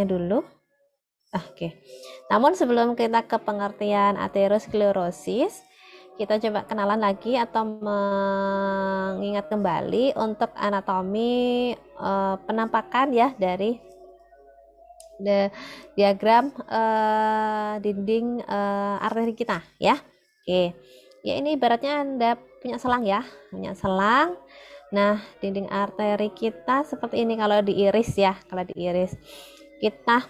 dulu. Oke. Namun sebelum kita ke pengertian aterosklerosis, kita coba kenalan lagi atau mengingat kembali untuk anatomi penampakan ya dari diagram dinding arteri kita ya. Oke. Ya ini ibaratnya Anda punya selang ya, punya selang. Nah, dinding arteri kita seperti ini kalau diiris ya. Kalau diiris, kita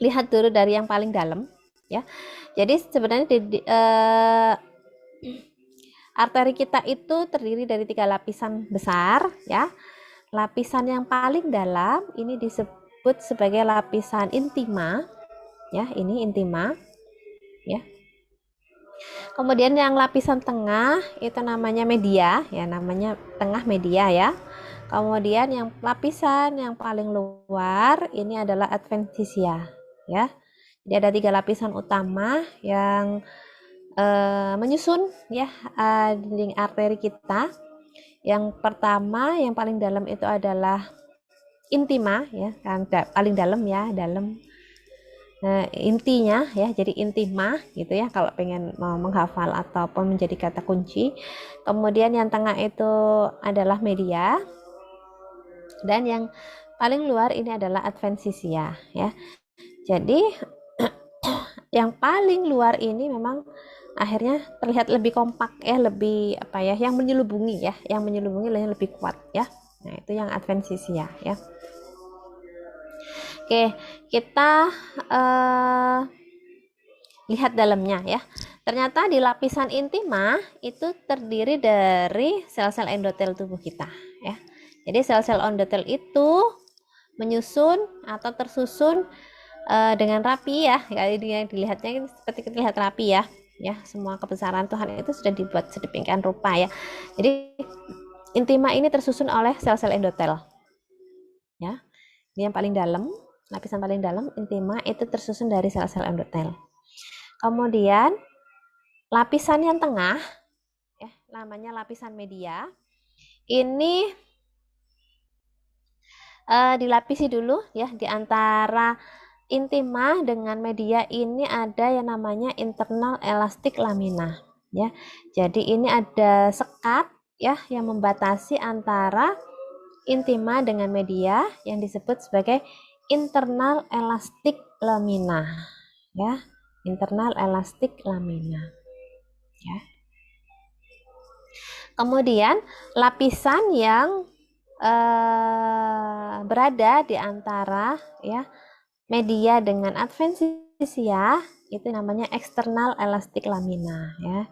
lihat dulu dari yang paling dalam ya. Jadi sebenarnya arteri kita itu terdiri dari 3 lapisan besar ya. Lapisan yang paling dalam ini disebut sebagai lapisan intima ya, ini intima ya. Kemudian yang lapisan tengah itu namanya media ya, namanya tengah media ya. Kemudian yang lapisan yang paling luar ini adalah adventitia ya. Jadi ada 3 lapisan utama yang menyusun ya dinding arteri kita. Yang pertama yang paling dalam itu adalah intima ya, kan paling dalam ya, dalam. Intinya ya, jadi intima gitu ya kalau pengen mau menghafal ataupun menjadi kata kunci. Kemudian yang tengah itu adalah media dan yang paling luar ini adalah adventitia ya. Jadi yang paling luar ini memang akhirnya terlihat lebih kompak ya, lebih apa ya, yang menyelubungi lebih kuat ya. Nah, itu yang adventitia ya. Oke, kita lihat dalamnya ya. Ternyata di lapisan intima itu terdiri dari sel-sel endotel tubuh kita ya. Jadi sel-sel endotel itu menyusun atau tersusun dengan rapi ya. Yang dilihatnya seperti terlihat rapi ya. Ya, semua kebesaran Tuhan itu sudah dibuat sedemikian rupa ya. Jadi intima ini tersusun oleh sel-sel endotel. Ya. Ini yang paling dalam, lapisan paling dalam intima itu tersusun dari sel-sel endotel. Kemudian lapisan yang tengah ya, namanya lapisan media. Ini dilapisi dulu ya, di antara intima dengan media ini ada yang namanya internal elastic lamina ya. Jadi ini ada sekat ya yang membatasi antara intima dengan media yang disebut sebagai internal elastic lamina ya, internal elastic lamina ya. Kemudian lapisan yang berada di antara ya media dengan adventitia itu namanya eksternal elastik lamina ya.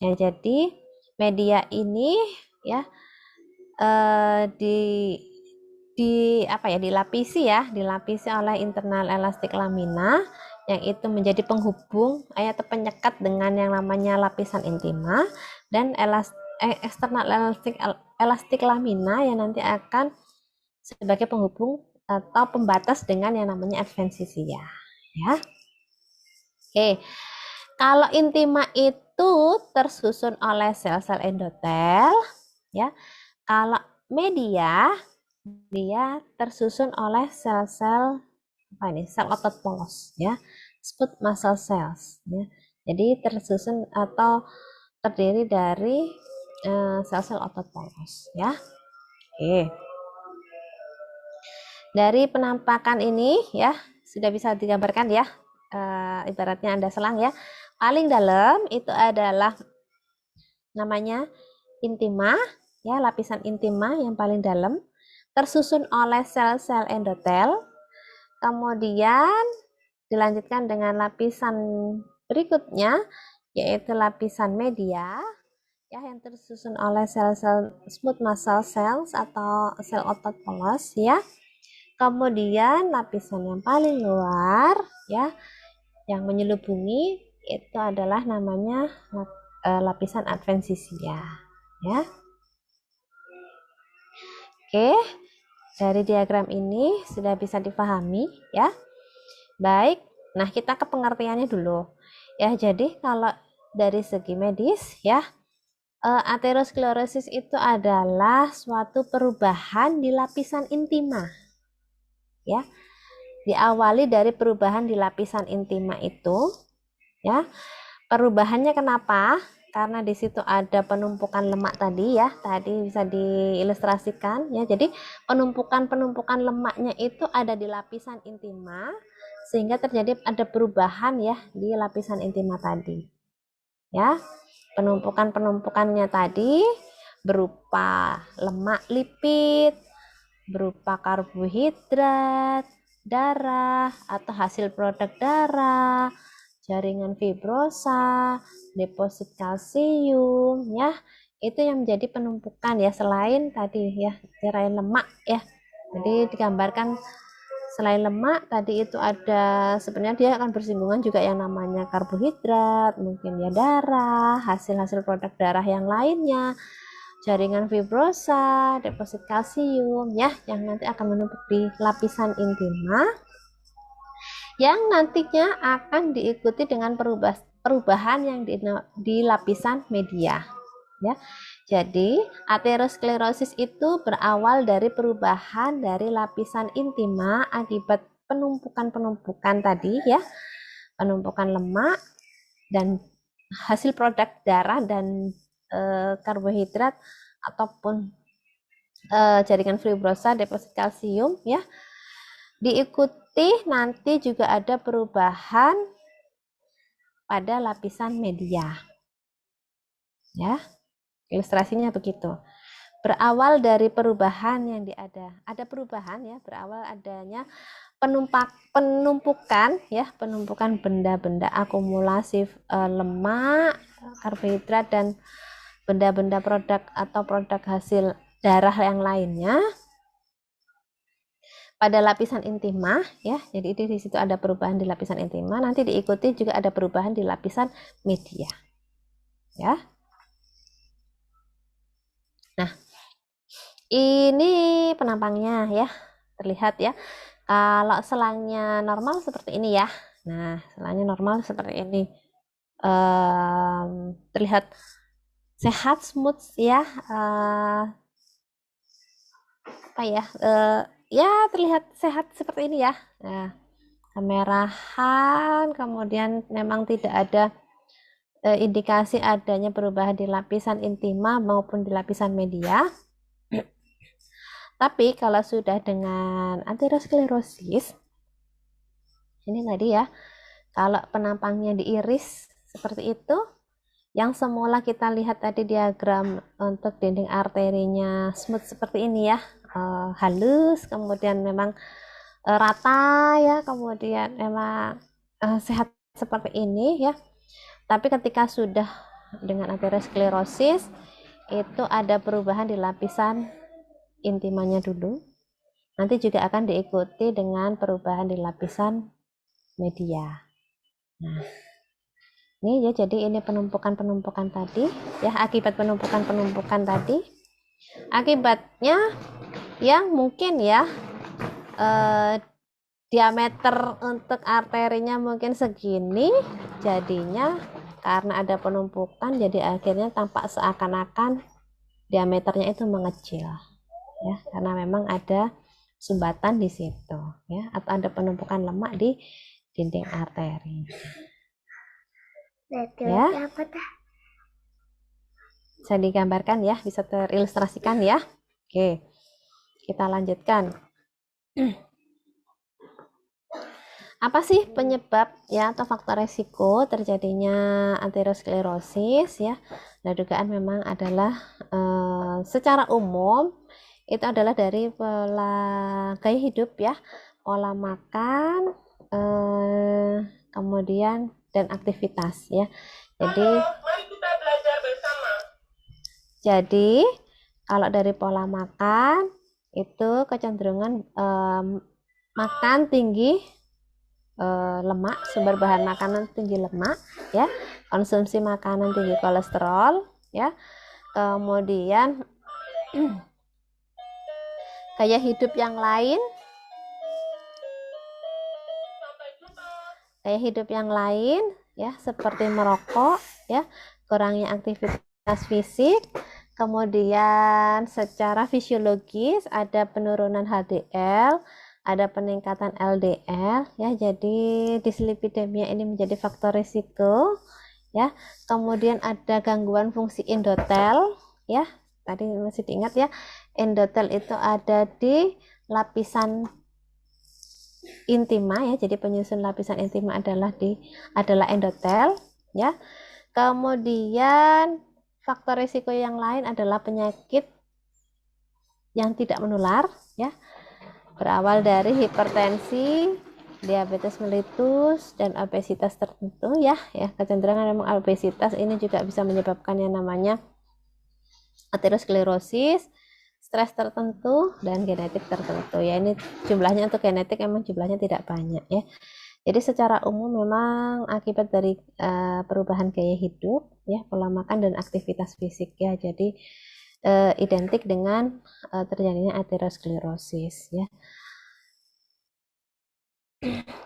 Ya, jadi media ini ya dilapisi oleh internal elastik lamina yang itu menjadi penghubung atau penyekat dengan yang namanya lapisan intima, dan eksternal elastik lamina yang nanti akan sebagai penghubung atau pembatas dengan yang namanya adventitia ya. Oke, kalau intima itu tersusun oleh sel-sel endotel ya. Kalau media dia tersusun oleh sel-sel sel otot polos ya, smooth muscle cells ya. Jadi tersusun atau terdiri dari sel-sel otot polos ya. Oke. Dari penampakan ini ya sudah bisa digambarkan ya, ibaratnya Anda selang ya. Paling dalam itu adalah namanya intima ya, lapisan intima yang paling dalam tersusun oleh sel-sel endotel. Kemudian dilanjutkan dengan lapisan berikutnya yaitu lapisan media ya, yang tersusun oleh sel-sel smooth muscle cells atau sel otot polos ya. Kemudian lapisan yang paling luar ya yang menyelubungi itu adalah namanya lapisan adventitia ya. Oke, dari diagram ini sudah bisa dipahami ya. Baik, nah kita ke pengertiannya dulu ya. Jadi kalau dari segi medis ya, aterosklerosis itu adalah suatu perubahan di lapisan intima ya. Diawali dari perubahan di lapisan intima itu, ya. Perubahannya kenapa? Karena di situ ada penumpukan lemak tadi ya, tadi bisa diilustrasikan ya. Jadi penumpukan lemaknya itu ada di lapisan intima, sehingga terjadi ada perubahan ya di lapisan intima tadi. Ya, penumpukannya tadi berupa lemak lipid, berupa karbohidrat, darah atau hasil produk darah, jaringan fibrosa, deposit kalsium ya. Itu yang menjadi penumpukan ya, selain tadi ya, selain lemak ya. Jadi digambarkan selain lemak tadi itu ada, sebenarnya dia akan bersinggungan juga yang namanya karbohidrat, mungkin ya darah, hasil-hasil produk darah yang lainnya, jaringan fibrosa, deposit kalsium ya, yang nanti akan menumpuk di lapisan intima, yang nantinya akan diikuti dengan perubahan yang di lapisan media ya. Jadi aterosklerosis itu berawal dari perubahan dari lapisan intima akibat penumpukan tadi ya, penumpukan lemak dan hasil produk darah dan karbohidrat ataupun jaringan fibrosa, deposit kalsium ya. Diikuti nanti juga ada perubahan pada lapisan media. Ya. Ilustrasinya begitu. Berawal dari perubahan yang ada perubahan ya, berawal adanya penumpukan benda-benda akumulasi lemak, karbohidrat dan benda-benda produk atau produk hasil darah yang lainnya pada lapisan intima ya. Jadi di situ ada perubahan di lapisan intima, nanti diikuti juga ada perubahan di lapisan media. Ya. Nah, ini penampangnya ya, terlihat ya. Kalau selangnya normal seperti ini ya. Nah, selangnya normal seperti ini. Terlihat sehat, smooth ya. Ya terlihat sehat seperti ini ya. Nah, kemerahan, kemudian memang tidak ada indikasi adanya perubahan di lapisan intima maupun di lapisan media. Tapi kalau sudah dengan aterosklerosis, ini tadi ya, kalau penampangnya diiris seperti itu, yang semula kita lihat tadi diagram untuk dinding arterinya smooth seperti ini ya, halus, kemudian memang rata ya, kemudian memang sehat seperti ini ya. Tapi ketika sudah dengan aterosklerosis, itu ada perubahan di lapisan intimanya dulu. Nanti juga akan diikuti dengan perubahan di lapisan media. Nah, ini ya, jadi ini penumpukan tadi ya, akibat penumpukan tadi. Akibatnya yang mungkin ya diameter untuk arterinya mungkin segini, jadinya karena ada penumpukan jadi akhirnya tampak seakan-akan diameternya itu mengecil ya, karena memang ada sumbatan di situ ya, atau ada penumpukan lemak di dinding arteri ya. Bisa digambarkan ya, bisa terilustrasikan ya. Oke, kita lanjutkan. Apa sih penyebab ya atau faktor resiko terjadinya aterosklerosis ya? Nah, dugaan memang adalah secara umum itu adalah dari pola gaya hidup ya, pola makan, kemudian dan aktivitas ya. Mari kita belajar bersama. Jadi kalau dari pola makan itu kecenderungan makan tinggi lemak, sumber bahan makanan tinggi lemak ya, konsumsi makanan tinggi kolesterol ya, kemudian gaya hidup yang lain, ya seperti merokok ya, kurangnya aktivitas fisik, kemudian secara fisiologis ada penurunan HDL, ada peningkatan LDL ya. Jadi dislipidemia ini menjadi faktor risiko ya. Kemudian ada gangguan fungsi endotel ya. Tadi masih diingat ya, endotel itu ada di lapisan intima ya. Jadi penyusun lapisan intima adalah endotel ya. Kemudian faktor risiko yang lain adalah penyakit yang tidak menular ya, berawal dari hipertensi, diabetes mellitus, dan obesitas tertentu ya. Kecenderungan memang obesitas ini juga bisa menyebabkan yang namanya aterosklerosis, stres tertentu, dan genetik tertentu ya. Ini jumlahnya untuk genetik emang jumlahnya tidak banyak ya. Jadi secara umum memang akibat dari perubahan gaya hidup ya, pola makan dan aktivitas fisik ya. Jadi identik dengan terjadinya aterosklerosis ya.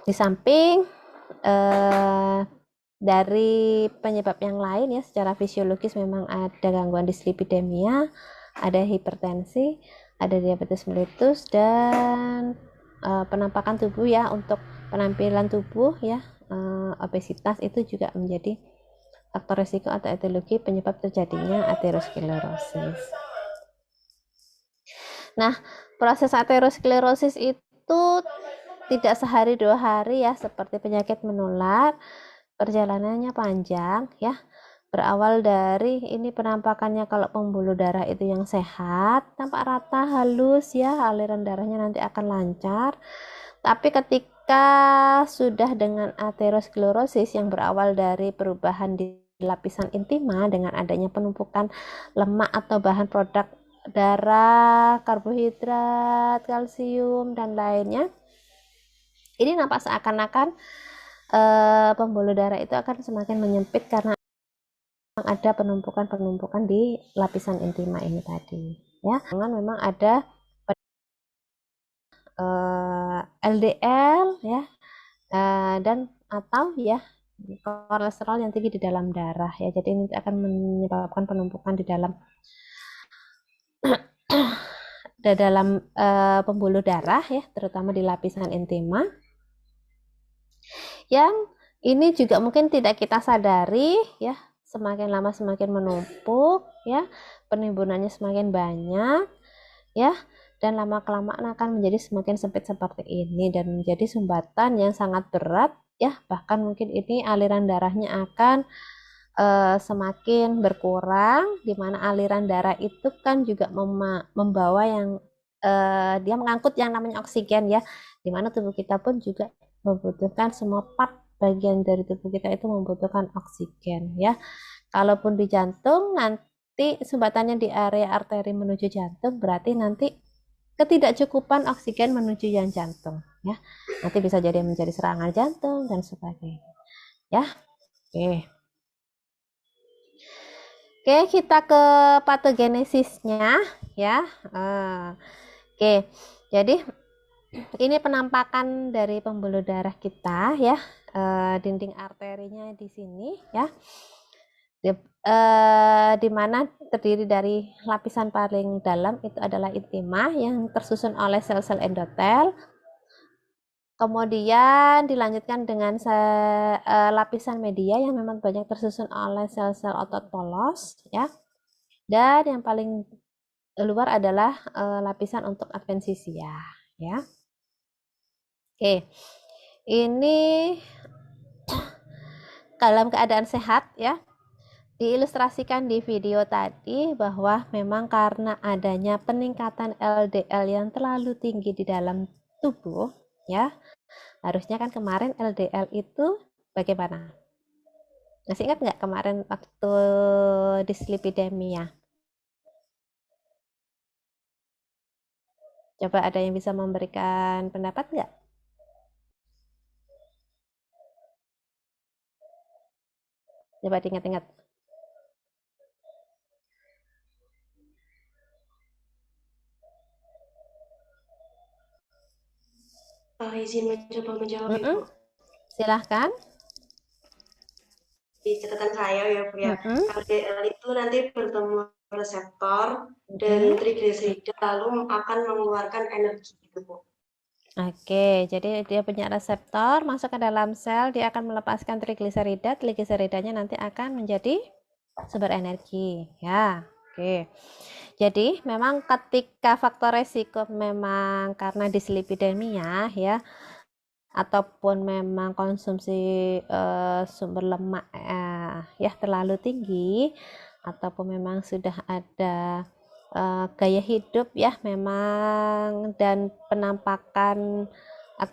Di samping dari penyebab yang lain ya, secara fisiologis memang ada gangguan dislipidemia, ada hipertensi, ada diabetes mellitus, dan penampakan tubuh ya, untuk penampilan tubuh ya, obesitas itu juga menjadi faktor risiko atau etiologi penyebab terjadinya aterosklerosis. Nah, proses aterosklerosis itu tidak sehari dua hari ya, seperti penyakit menular, perjalanannya panjang ya. Berawal dari ini penampakannya, kalau pembuluh darah itu yang sehat, tampak rata, halus ya, aliran darahnya nanti akan lancar. Tapi ketika sudah dengan aterosklerosis yang berawal dari perubahan di lapisan intima dengan adanya penumpukan lemak atau bahan produk darah, karbohidrat, kalsium, dan lainnya, ini nampak seakan-akan pembuluh darah itu akan semakin menyempit karena ada penumpukan di lapisan intima ini tadi ya. Memang ada LDL ya, dan atau ya kolesterol yang tinggi di dalam darah ya. Jadi ini akan menyebabkan penumpukan di dalam pembuluh darah ya, terutama di lapisan intima, yang ini juga mungkin tidak kita sadari ya, semakin lama semakin menumpuk ya, penimbunannya semakin banyak ya, dan lama-kelamaan akan menjadi semakin sempit seperti ini dan menjadi sumbatan yang sangat berat ya. Bahkan mungkin ini aliran darahnya akan semakin berkurang, di mana aliran darah itu kan juga membawa yang dia mengangkut yang namanya oksigen ya, di mana tubuh kita pun juga membutuhkan, semua part bagian dari tubuh kita itu membutuhkan oksigen ya. Kalaupun di jantung, nanti sumbatannya di area arteri menuju jantung, berarti nanti ketidakcukupan oksigen menuju yang jantung ya. Nanti bisa jadi menjadi serangan jantung dan sebagainya ya. Oke, kita ke patogenesisnya ya. Oke, jadi ini penampakan dari pembuluh darah kita ya, dinding arterinya di sini ya, di mana terdiri dari lapisan paling dalam itu adalah intima yang tersusun oleh sel-sel endotel. Kemudian dilanjutkan dengan lapisan media yang memang banyak tersusun oleh sel-sel otot polos ya. Dan yang paling luar adalah lapisan untuk adventisia ya. Oke. Ini dalam keadaan sehat ya. Diilustrasikan di video tadi bahwa memang karena adanya peningkatan LDL yang terlalu tinggi di dalam tubuh ya. Harusnya kan kemarin LDL itu bagaimana? Masih ingat nggak kemarin waktu dislipidemia? Coba ada yang bisa memberikan pendapat nggak? Coba diingat-ingat. Izin mencoba menjawab Ibu. Silahkan. Di catatan saya ya Bu ya, LDL itu nanti bertemu reseptor dan trigliserida lalu akan mengeluarkan energi gitu Bu. Oke, jadi dia punya reseptor masuk ke dalam sel, dia akan melepaskan trigliserida, trigliseridanya nanti akan menjadi sumber energi ya. Oke. Jadi memang ketika faktor resiko memang karena dislipidemia ya, ataupun memang konsumsi sumber lemak ya terlalu tinggi, ataupun memang sudah ada gaya hidup ya memang dan penampakan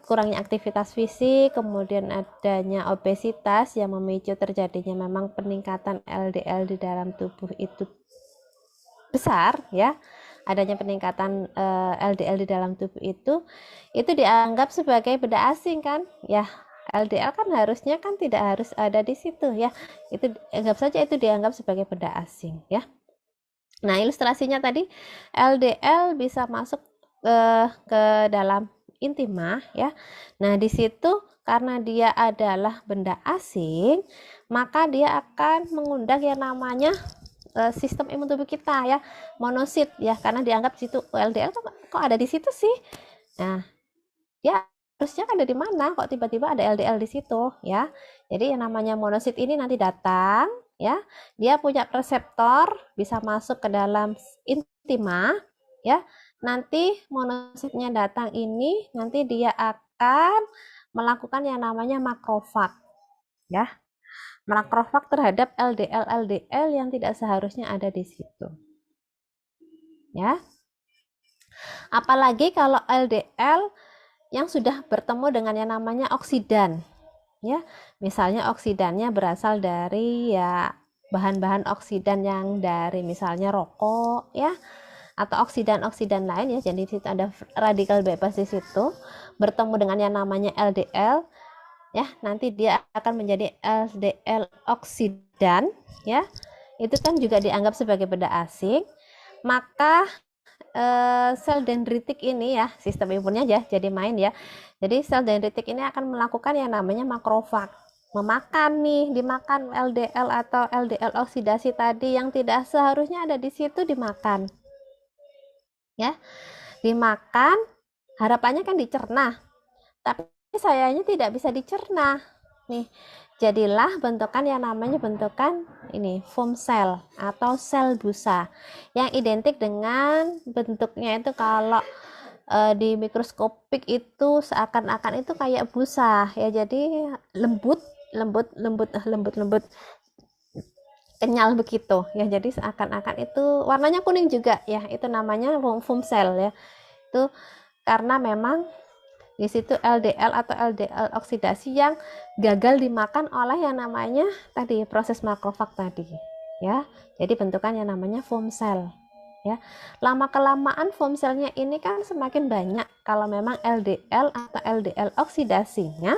kurangnya aktivitas fisik, kemudian adanya obesitas yang memicu terjadinya memang peningkatan LDL di dalam tubuh itu besar ya, adanya peningkatan LDL di dalam tubuh itu dianggap sebagai benda asing kan ya. LDL kan harusnya kan tidak harus ada di situ ya, itu anggap saja itu dianggap sebagai benda asing ya. Nah, ilustrasinya tadi LDL bisa masuk ke dalam intima ya. Nah, di situ karena dia adalah benda asing, maka dia akan mengundang yang namanya sistem imun tubuh kita ya, monosit ya, karena dianggap situ LDL kok ada di situ sih. Nah, ya harusnya ada di mana kok tiba-tiba ada LDL di situ ya. Jadi yang namanya monosit ini nanti datang ya, dia punya reseptor bisa masuk ke dalam intima ya. Nanti monositnya datang ini nanti dia akan melakukan yang namanya makrofag ya, makrofag terhadap LDL yang tidak seharusnya ada di situ ya. Apalagi kalau LDL yang sudah bertemu dengan yang namanya oksidan ya, misalnya oksidannya berasal dari ya bahan-bahan oksidan yang dari misalnya rokok ya, atau oksidan-oksidan lain ya, jadi di situ ada radikal bebas di situ bertemu dengan yang namanya LDL ya, nanti dia akan menjadi LDL oksidan ya, itu kan juga dianggap sebagai benda asing. Maka sel dendritik ini ya, sistem imunnya ya jadi main ya. Jadi sel dendritik ini akan melakukan yang namanya makrofag, memakan nih, dimakan LDL atau LDL oksidasi tadi yang tidak seharusnya ada di situ, dimakan ya, dimakan, harapannya kan dicerna, tapi sayangnya tidak bisa dicerna nih, jadilah bentukan yang namanya bentukan ini foam cell atau sel busa yang identik dengan bentuknya itu kalau di mikroskopik itu seakan-akan itu kayak busa ya, jadi lembut kenyal begitu ya, jadi seakan-akan itu warnanya kuning juga ya, itu namanya foam cell ya. Itu karena memang di situ LDL atau LDL oksidasi yang gagal dimakan oleh yang namanya tadi proses makrofag tadi ya, jadi bentukan yang namanya foam cell ya. Lama kelamaan foam cellnya ini kan semakin banyak kalau memang LDL atau LDL oksidasinya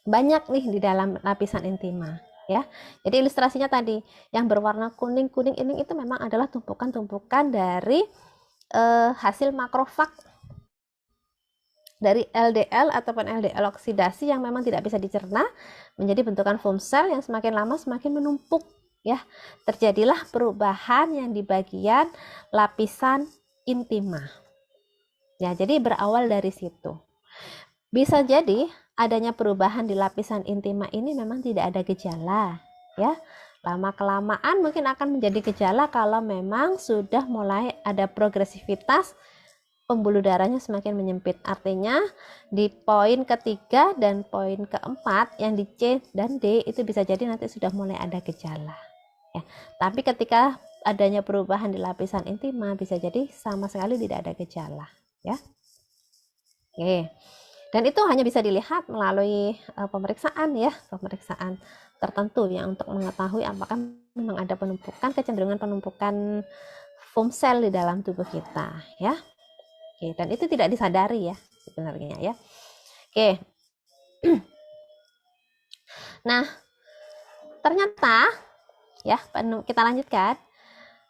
banyak nih di dalam lapisan intima ya. Jadi ilustrasinya tadi yang berwarna kuning-kuning ini itu memang adalah tumpukan-tumpukan dari hasil makrofag dari LDL ataupun LDL oksidasi yang memang tidak bisa dicerna menjadi bentukan foam cell yang semakin lama semakin menumpuk ya. Terjadilah perubahan yang di bagian lapisan intima ya, jadi berawal dari situ. Bisa jadi adanya perubahan di lapisan intima ini memang tidak ada gejala ya, lama kelamaan mungkin akan menjadi gejala kalau memang sudah mulai ada progresivitas pembuluh darahnya semakin menyempit. Artinya di poin ketiga dan poin keempat yang di C dan D itu bisa jadi nanti sudah mulai ada gejala ya. Tapi ketika adanya perubahan di lapisan intima bisa jadi sama sekali tidak ada gejala ya. Oke. Dan itu hanya bisa dilihat melalui pemeriksaan ya, pemeriksaan tertentu ya untuk mengetahui apakah memang ada penumpukan, kecenderungan penumpukan foam cell di dalam tubuh kita ya. Oke, dan itu tidak disadari ya sebenarnya ya. Oke. Nah, ternyata ya kita lanjutkan.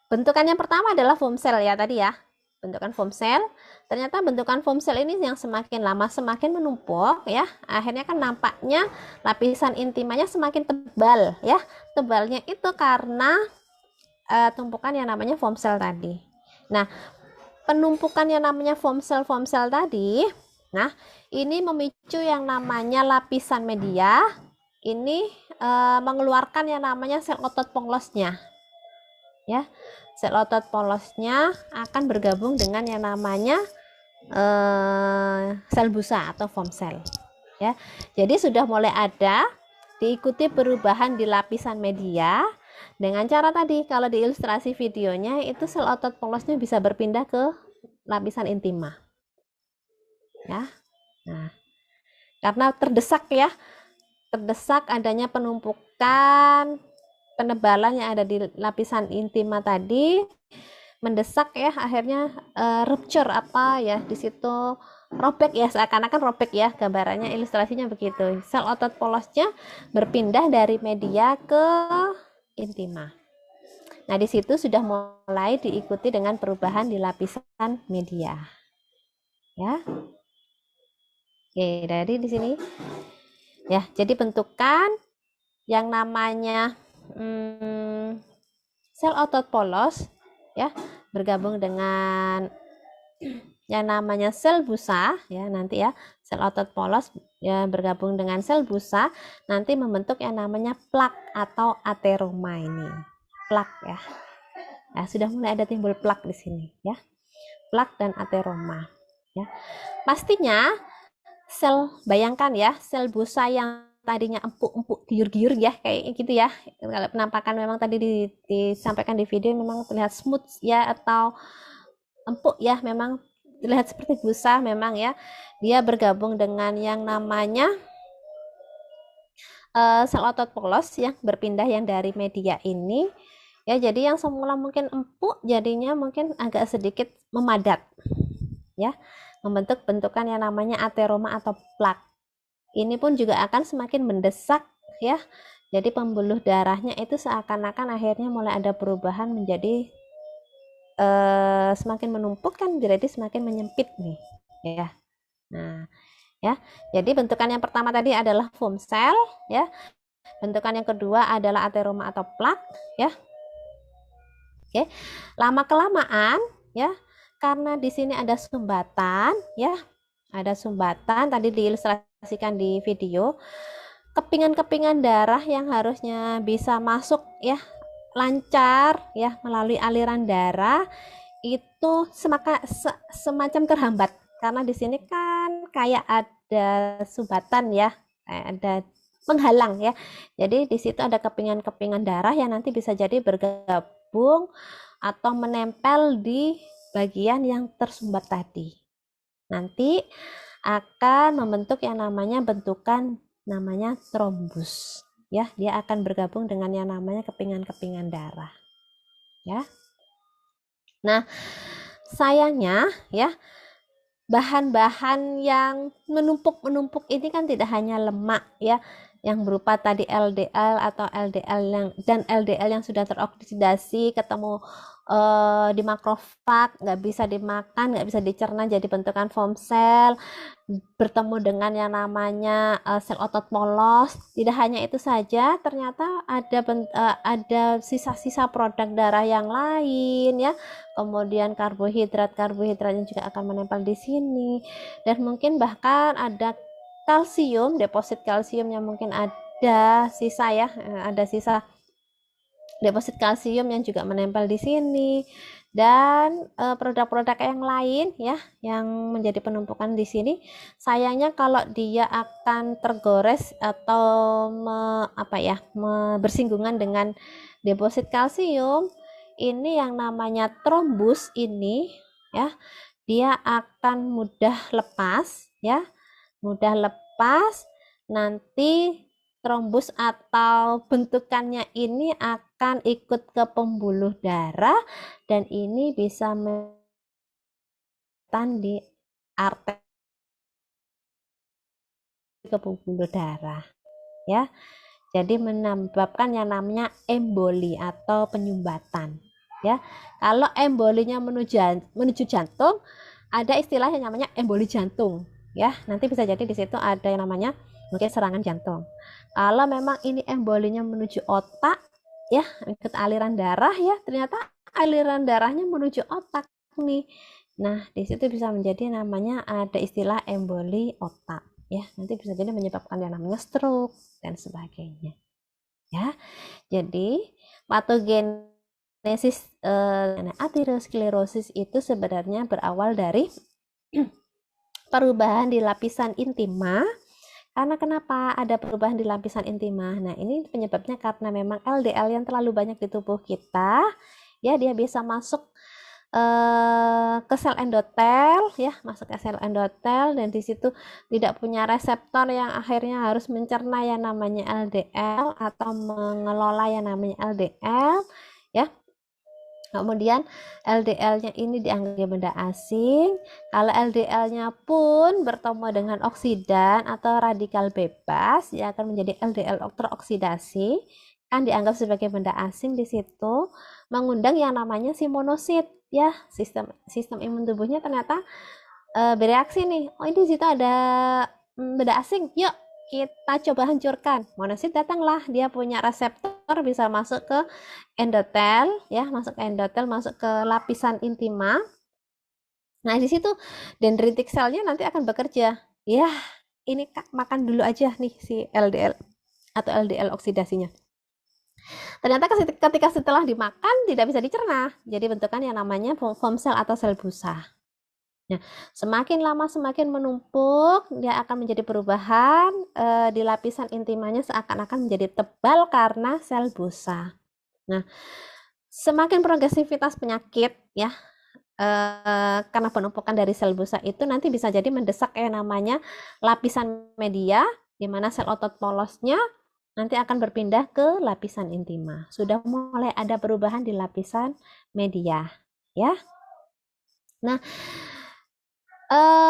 Bentukan yang pertama adalah foam cell ya tadi ya. Bentukan foam cell. Ternyata bentukan foam cell ini yang semakin lama semakin menumpuk ya. Akhirnya kan nampaknya lapisan intimanya semakin tebal ya. Tebalnya itu karena tumpukan yang namanya foam cell tadi. Nah, penumpukan yang namanya foam cell tadi Nah, ini memicu yang namanya lapisan media. Ini mengeluarkan yang namanya sel otot polosnya. Ya, sel otot polosnya akan bergabung dengan yang namanya sel busa atau foam cell. Ya, jadi sudah mulai ada diikuti perubahan di lapisan media dengan cara tadi. Kalau di ilustrasi videonya itu sel otot polosnya bisa berpindah ke lapisan intima. Ya, nah, karena terdesak adanya penumpukan penebalan yang ada di lapisan intima tadi, mendesak ya, akhirnya rupture apa ya, di situ robek ya, seakan-akan robek ya, gambarannya ilustrasinya begitu. Sel otot polosnya berpindah dari media ke intima. Nah, di situ sudah mulai diikuti dengan perubahan di lapisan media. Ya. Oke, dari di sini ya, jadi bentukan yang namanya sel otot polos ya bergabung dengan yang namanya sel busa ya, nanti ya sel otot polos ya bergabung dengan sel busa nanti membentuk yang namanya plak atau ateroma. Ini plak ya. Nah, sudah mulai ada timbul plak di sini ya, plak dan ateroma ya. Pastinya sel, bayangkan ya, sel busa yang tadinya empuk-empuk, giur-giur ya, kayak gitu ya. Kalau penampakan memang tadi disampaikan di video memang terlihat smooth ya, atau empuk ya, memang terlihat seperti busa memang ya. Dia bergabung dengan yang namanya sel otot polos yang berpindah yang dari media ini. Ya, jadi yang semula mungkin empuk jadinya mungkin agak sedikit memadat. Ya, membentuk bentukan yang namanya ateroma atau plak. Ini pun juga akan semakin mendesak ya. Jadi pembuluh darahnya itu seakan-akan akhirnya mulai ada perubahan menjadi semakin menumpuk kan, jadi semakin menyempit nih ya. Nah, ya. Jadi bentukan yang pertama tadi adalah foam cell ya. Bentukan yang kedua adalah ateroma atau plak ya. Oke. Lama kelamaan ya, karena di sini ada sumbatan ya. Ada sumbatan tadi diilustrasikan di video. Kepingan-kepingan darah yang harusnya bisa masuk ya lancar ya melalui aliran darah itu semacam terhambat karena di sini kan kayak ada sumbatan ya, ada penghalang ya. Jadi di situ ada kepingan-kepingan darah yang nanti bisa jadi bergabung atau menempel di bagian yang tersumbat tadi. Nanti akan membentuk yang namanya bentukan namanya trombus ya, dia akan bergabung dengan yang namanya kepingan-kepingan darah ya. Nah, sayangnya ya, bahan-bahan yang menumpuk ini kan tidak hanya lemak ya, yang berupa tadi LDL atau LDL dan LDL yang sudah teroksidasi ketemu di makrofag, nggak bisa dimakan, nggak bisa dicerna jadi bentukan foam cell, bertemu dengan yang namanya sel otot polos. Tidak hanya itu saja, ternyata ada sisa-sisa produk darah yang lain ya. Kemudian karbohidratnya juga akan menempel di sini, dan mungkin bahkan ada kalsium, deposit kalsium yang mungkin ada sisa ya, ada sisa deposit kalsium yang juga menempel di sini, dan produk-produk yang lain ya yang menjadi penumpukan di sini. Sayangnya kalau dia akan tergores atau bersinggungan dengan deposit kalsium, ini yang namanya trombus ini ya, dia akan mudah lepas ya, mudah lepas. Nanti trombus atau bentukannya ini akan ikut ke pembuluh darah dan ini bisa menekan di arteri ke pembuluh darah ya. Jadi menyebabkan yang namanya emboli atau penyumbatan ya. Kalau embolinya menuju jantung, ada istilah yang namanya emboli jantung ya. Nanti bisa jadi di situ ada yang namanya mungkin serangan jantung. Kalau memang ini embolinya menuju otak ya, ikut aliran darah ya, ternyata aliran darahnya menuju otak nih. Nah, di situ bisa menjadi namanya ada istilah emboli otak ya. Nanti bisa jadi menyebabkan yang namanya stroke dan sebagainya. Ya. Jadi, patogenesis aterosklerosis itu sebenarnya berawal dari perubahan di lapisan intima. Karena kenapa ada perubahan di lapisan intima? Nah, ini penyebabnya karena memang LDL yang terlalu banyak di tubuh kita, ya dia bisa masuk ke sel endotel, ya masuk ke sel endotel, dan di situ tidak punya reseptor yang akhirnya harus mencerna yang namanya LDL atau mengelola yang namanya LDL, ya. Kemudian LDL-nya ini dianggap benda asing. Kalau LDL-nya pun bertemu dengan oksidan atau radikal bebas, dia akan menjadi LDL teroksidasi, kan dianggap sebagai benda asing. Di situ mengundang yang namanya si monosit, ya sistem imun tubuhnya ternyata bereaksi nih. Oh, ini di situ ada benda asing, yuk kita coba hancurkan. Monosit datanglah, dia punya reseptor, bisa masuk ke endotel, ya masuk ke endotel, masuk ke lapisan intima. Nah, di situ dendritic selnya nanti akan bekerja. Ya, ini Kak, makan dulu aja nih si LDL atau LDL oksidasinya. Ternyata ketika setelah dimakan tidak bisa dicerna, jadi bentukan yang namanya foam cell atau sel busa. Nah, semakin lama semakin menumpuk, dia akan menjadi perubahan di lapisan intimanya, seakan-akan menjadi tebal karena sel busa. Nah, semakin progresivitas penyakit, ya karena penumpukan dari sel busa itu nanti bisa jadi mendesak yang namanya lapisan media, di mana sel otot polosnya nanti akan berpindah ke lapisan intima. Sudah mulai ada perubahan di lapisan media, ya. Nah,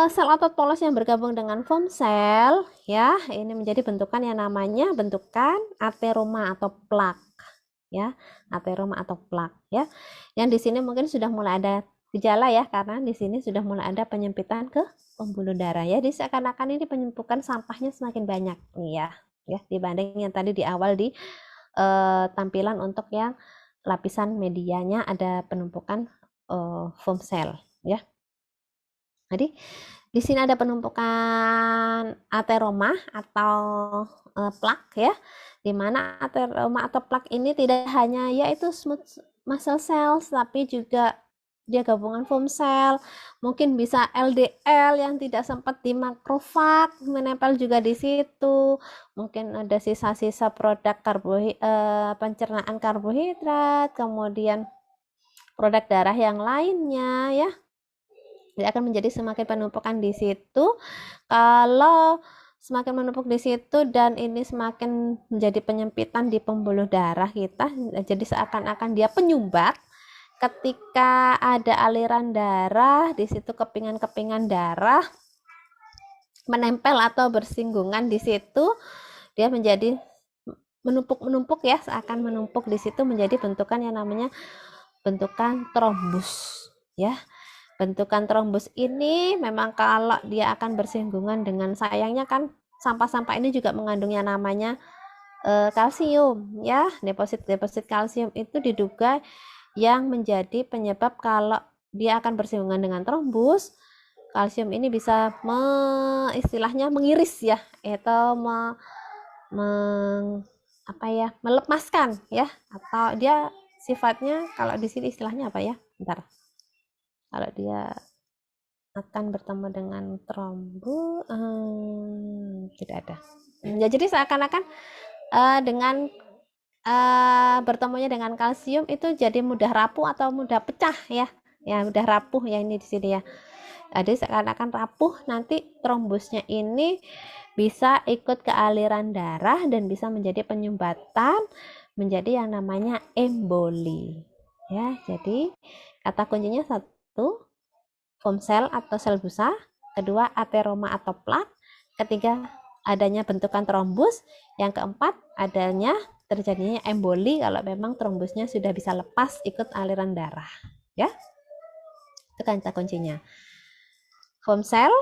sel otot polos yang bergabung dengan foam cell, ya, ini menjadi bentukan yang namanya bentukan ateroma atau plak, ya, ateroma atau plak, ya. Yang di sini mungkin sudah mulai ada gejala, ya, karena di sini sudah mulai ada penyempitan ke pembuluh darah, ya. Jadi seakan-akan ini penumpukan sampahnya semakin banyak, nih, ya, dibanding yang tadi di awal di tampilan untuk yang lapisan medianya ada penumpukan foam cell, ya. Jadi di sini ada penumpukan ateroma atau plak, ya, di mana ateroma atau plak ini tidak hanya yaitu smooth muscle cells, tapi juga dia gabungan foam cell, mungkin bisa LDL yang tidak sempat di makrofag menempel juga di situ, mungkin ada sisa-sisa produk pencernaan karbohidrat, kemudian produk darah yang lainnya, ya. Dia akan menjadi semakin penumpukan di situ. Kalau semakin menumpuk di situ dan ini semakin menjadi penyempitan di pembuluh darah kita, jadi seakan-akan dia penyumbat. Ketika ada aliran darah di situ, kepingan-kepingan darah menempel atau bersinggungan di situ, dia menjadi menumpuk-menumpuk, ya, seakan menumpuk di situ, menjadi bentukan yang namanya bentukan trombus, ya. Bentukan trombus ini memang kalau dia akan bersinggungan dengan, sayangnya kan sampah-sampah ini juga mengandung yang namanya kalsium, ya. Deposit kalsium itu diduga yang menjadi penyebab kalau dia akan bersinggungan dengan trombus. Kalsium ini bisa istilahnya mengiris, ya, atau melepaskan, ya, atau dia sifatnya kalau di sini istilahnya apa, ya, bentar. Kalau dia akan bertemu dengan trombus, tidak ada. Ya, jadi seakan-akan dengan bertemunya dengan kalsium itu jadi mudah rapuh atau mudah pecah, ya, mudah rapuh, ya, ini di sini, ya. Jadi seakan-akan rapuh, nanti trombusnya ini bisa ikut ke aliran darah dan bisa menjadi penyumbatan, menjadi yang namanya emboli, ya. Jadi kata kuncinya satu, foam cell atau sel busa, kedua ateroma atau plak, ketiga adanya bentukan trombus, yang keempat adanya terjadinya emboli kalau memang trombusnya sudah bisa lepas ikut aliran darah, ya. Itu kata kuncinya. Foam cell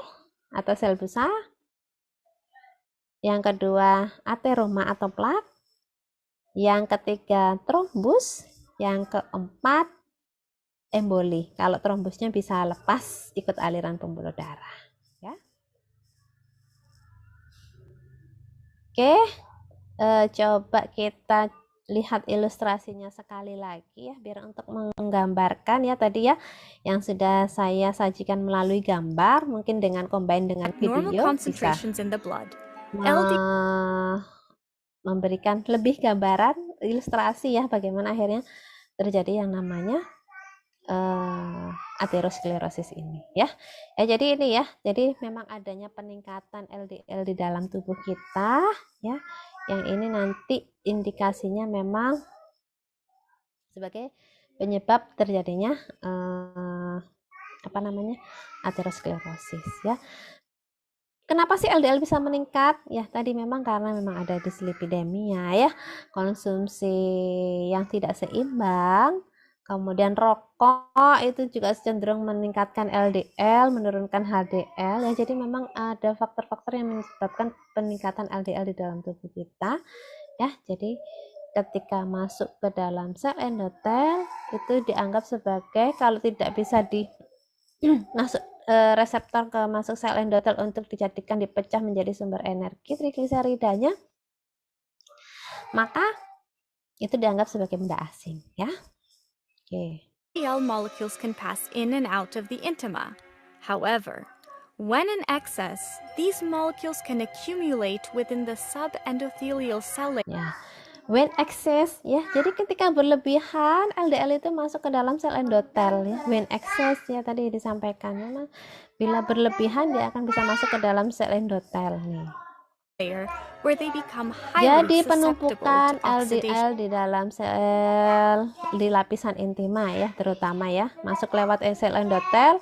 atau sel busa, yang kedua ateroma atau plak, yang ketiga trombus, yang keempat emboli. Kalau trombusnya bisa lepas ikut aliran pembuluh darah, ya. Oke, coba kita lihat ilustrasinya sekali lagi ya, biar untuk menggambarkan ya tadi ya yang sudah saya sajikan melalui gambar, mungkin dengan combine dengan video bisa memberikan lebih gambaran ilustrasi ya bagaimana akhirnya terjadi yang namanya aterosklerosis ini ya. Jadi ini ya, jadi memang adanya peningkatan LDL di dalam tubuh kita ya, yang ini nanti indikasinya memang sebagai penyebab terjadinya aterosklerosis ya. Kenapa sih LDL bisa meningkat? Ya tadi memang karena memang ada dislipidemia ya, konsumsi yang tidak seimbang, kemudian rokok itu juga cenderung meningkatkan LDL, menurunkan HDL ya. Jadi memang ada faktor-faktor yang menyebabkan peningkatan LDL di dalam tubuh kita ya. Jadi ketika masuk ke dalam sel endotel itu dianggap sebagai, kalau tidak bisa di masuk reseptor ke masuk sel endotel untuk dijadikan dipecah menjadi sumber energi trigliseridanya, maka itu dianggap sebagai benda asing ya. Oke. LDL molecules can pass in and out of the intima. However, when in excess, these molecules can accumulate within the subendothelial cell layer. Ya. When excess ya, jadi ketika berlebihan LDL itu masuk ke dalam sel endotel ya. When excess ya tadi disampaikan, memang bila berlebihan dia akan bisa masuk ke dalam sel endotel nih. Where they become jadi penumpukan LDL di dalam sel di lapisan intima ya, terutama ya, masuk lewat sel endotel,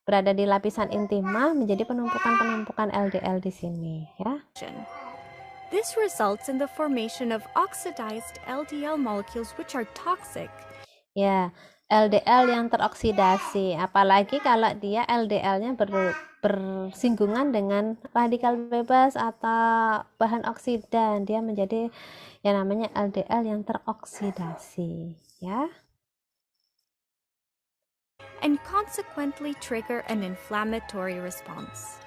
berada di lapisan intima, menjadi penumpukan LDL di sini ya. This results in the formation of oxidized LDL molecules which are toxic. Ya, LDL yang teroksidasi, apalagi kalau dia LDL-nya bersinggungan dengan radikal bebas atau bahan oksidan, dia menjadi yang namanya LDL yang teroksidasi, ya. And consequently trigger an inflammatory response.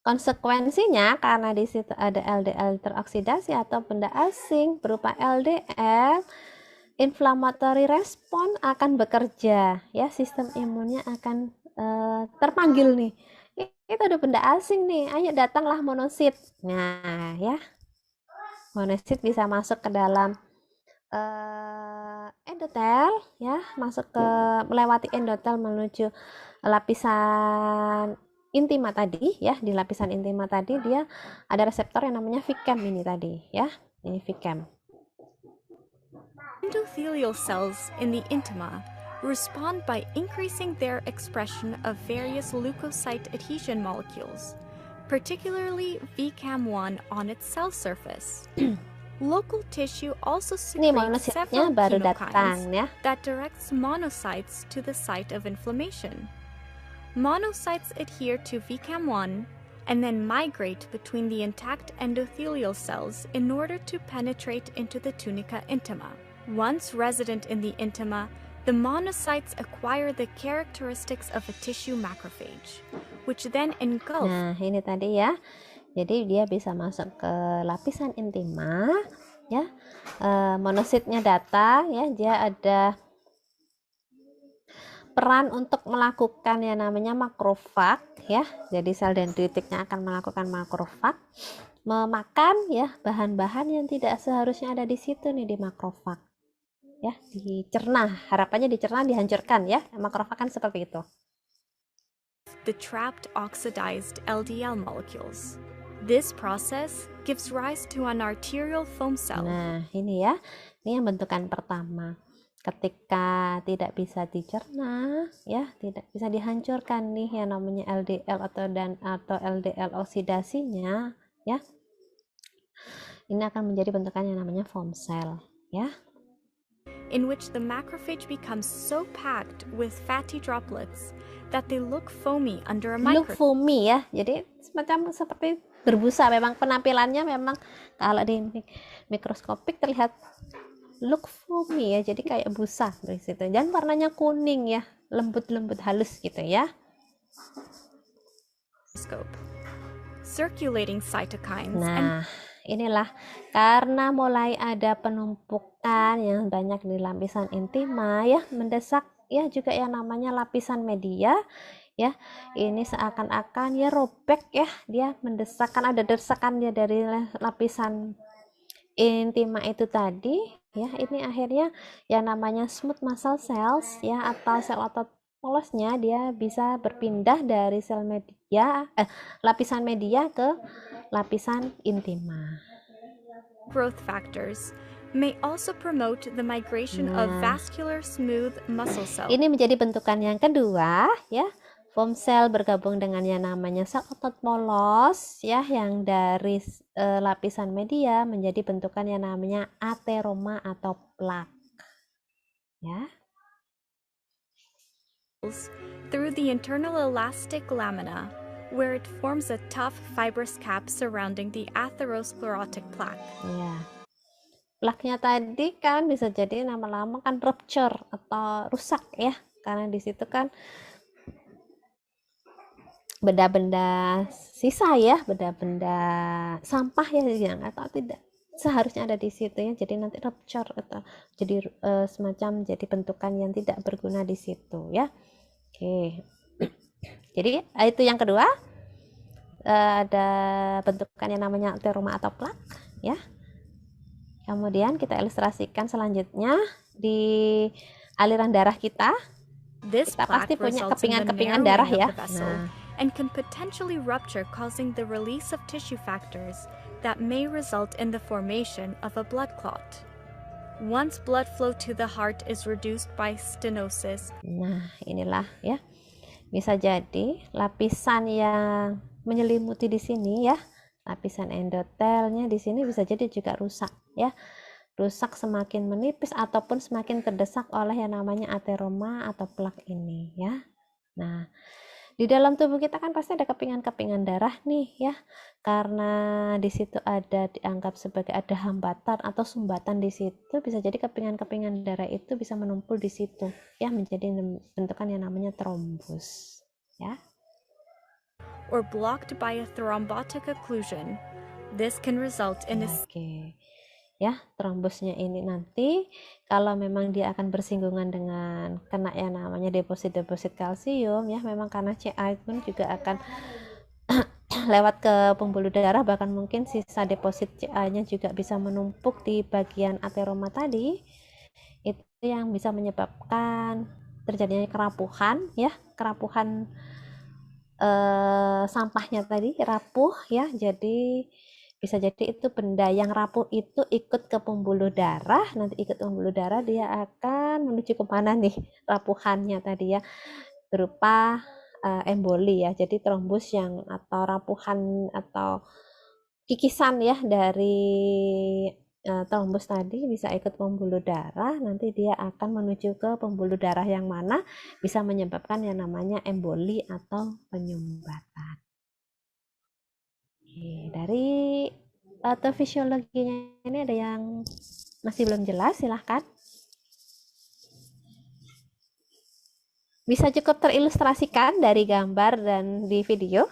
Konsekuensinya karena di situ ada LDL teroksidasi atau benda asing berupa LDL, inflammatory respon akan bekerja ya, sistem imunnya akan terpanggil nih, itu ada benda asing nih, ayo datanglah monosit. Nah ya, monosit bisa masuk ke dalam endotel ya, masuk ke melewati endotel menuju lapisan intima tadi ya. Di lapisan intima tadi dia ada reseptor yang namanya VCAM ini tadi ya, ini VCAM. Endothelial cells in the intima respond by increasing their expression of various leukocyte adhesion molecules, particularly VCAM1 on its cell surface. Local tissue also secretes several chemokines that directs monocytes to the site of inflammation. Monocytes adhere to VCAM1 and then migrate between the intact endothelial cells in order to penetrate into the tunica intima. Once resident in the intima, the monocytes acquire the characteristics of a tissue macrophage, which then engulf. Nah, ini tadi ya. Jadi dia bisa masuk ke lapisan intima ya. Monositnya datang ya, dia ada peran untuk melakukan yang namanya makrofag ya. Jadi sel dendritiknya akan melakukan makrofag, memakan ya bahan-bahan yang tidak seharusnya ada di situ nih di makrofag ya, dicerna, harapannya dicerna, dihancurkan ya. Makrofag kan seperti itu. The trapped oxidized LDL molecules. This process gives rise to an arterial foam cell. Nah, ini ya. Ini yang bentukan pertama. Ketika tidak bisa dicerna, ya, tidak bisa dihancurkan nih yang namanya LDL atau LDL oksidasinya, ya. Ini akan menjadi bentukan yang namanya foam cell, ya. In which the macrophage becomes so packed with fatty droplets that they look foamy under a microscope. Look foamy ya. Jadi semacam seperti berbusa, memang penampilannya memang kalau di mikroskopik terlihat look foamy ya, jadi kayak busa di situ. Dan warnanya kuning ya, lembut-lembut halus gitu ya. Circulating cytokines Nah, inilah karena mulai ada penumpukan yang banyak di lapisan intima ya, mendesak ya juga yang namanya lapisan media ya. Ini seakan-akan ya robek ya, dia mendesak, kan ada desakan dia dari lapisan intima itu tadi ya. Ini akhirnya yang namanya smooth muscle cells ya, atau sel otot polosnya dia bisa berpindah dari sel media lapisan media ke lapisan intima. growth factors may also promote the migration of vascular smooth muscle cells. Ini menjadi bentukan yang kedua ya. Foam cell bergabung dengan yang namanya sel otot polos ya, yang dari lapisan media menjadi bentukan yang namanya ateroma atau plak ya. Through the internal elastic lamina, where it forms a tough fibrous cap surrounding the atherosclerotic plaque. Ya. Plaknya tadi kan bisa jadi lama-lama kan rupture atau rusak ya, karena di situ kan benda-benda sisa ya, benda-benda sampah ya yang atau tidak seharusnya ada di situ ya, jadi nanti rupture atau jadi semacam jadi bentukan yang tidak berguna di situ ya. Oke. Jadi itu yang kedua, ada bentukan yang namanya ateroma atau plak ya. Kemudian kita ilustrasikan selanjutnya di aliran darah kita. This Kita pasti plaque punya results in the kepingan-kepingan darah narrowing ya. of the vessel and can potentially rupture, causing the release of tissue factors that may result in the formation of a blood clot. Once blood flow to the heart is reduced by stenosis. Nah, inilah ya. Bisa jadi lapisan yang menyelimuti di sini ya, lapisan endotelnya di sini bisa jadi juga rusak ya. Rusak semakin menipis ataupun semakin terdesak oleh yang namanya ateroma atau plak ini ya. Nah, di dalam tubuh kita kan pasti ada kepingan-kepingan darah nih ya, karena di situ ada dianggap sebagai ada hambatan atau sumbatan di situ, bisa jadi kepingan-kepingan darah itu bisa menumpul di situ ya, menjadi bentukan yang namanya trombus ya. Or blocked by a thrombotic occlusion. This can result in a ya, trombusnya ini nanti kalau memang dia akan bersinggungan dengan kena yang namanya deposit kalsium ya, memang karena CA pun juga akan lewat ke pembuluh darah, bahkan mungkin sisa deposit CA-nya juga bisa menumpuk di bagian ateroma tadi. Itu yang bisa menyebabkan terjadinya kerapuhan ya, kerapuhan sampahnya tadi rapuh ya. Jadi bisa jadi itu benda yang rapuh itu ikut ke pembuluh darah, nanti ikut pembuluh darah dia akan menuju ke mana nih rapuhannya tadi ya, berupa emboli ya. Jadi trombus yang atau rapuhan atau kikisan ya dari trombus tadi bisa ikut pembuluh darah, nanti dia akan menuju ke pembuluh darah yang mana bisa menyebabkan yang namanya emboli atau penyumbatan. Dari patofisiologinya ini ada yang masih belum jelas, silahkan. Bisa cukup terilustrasikan dari gambar dan di video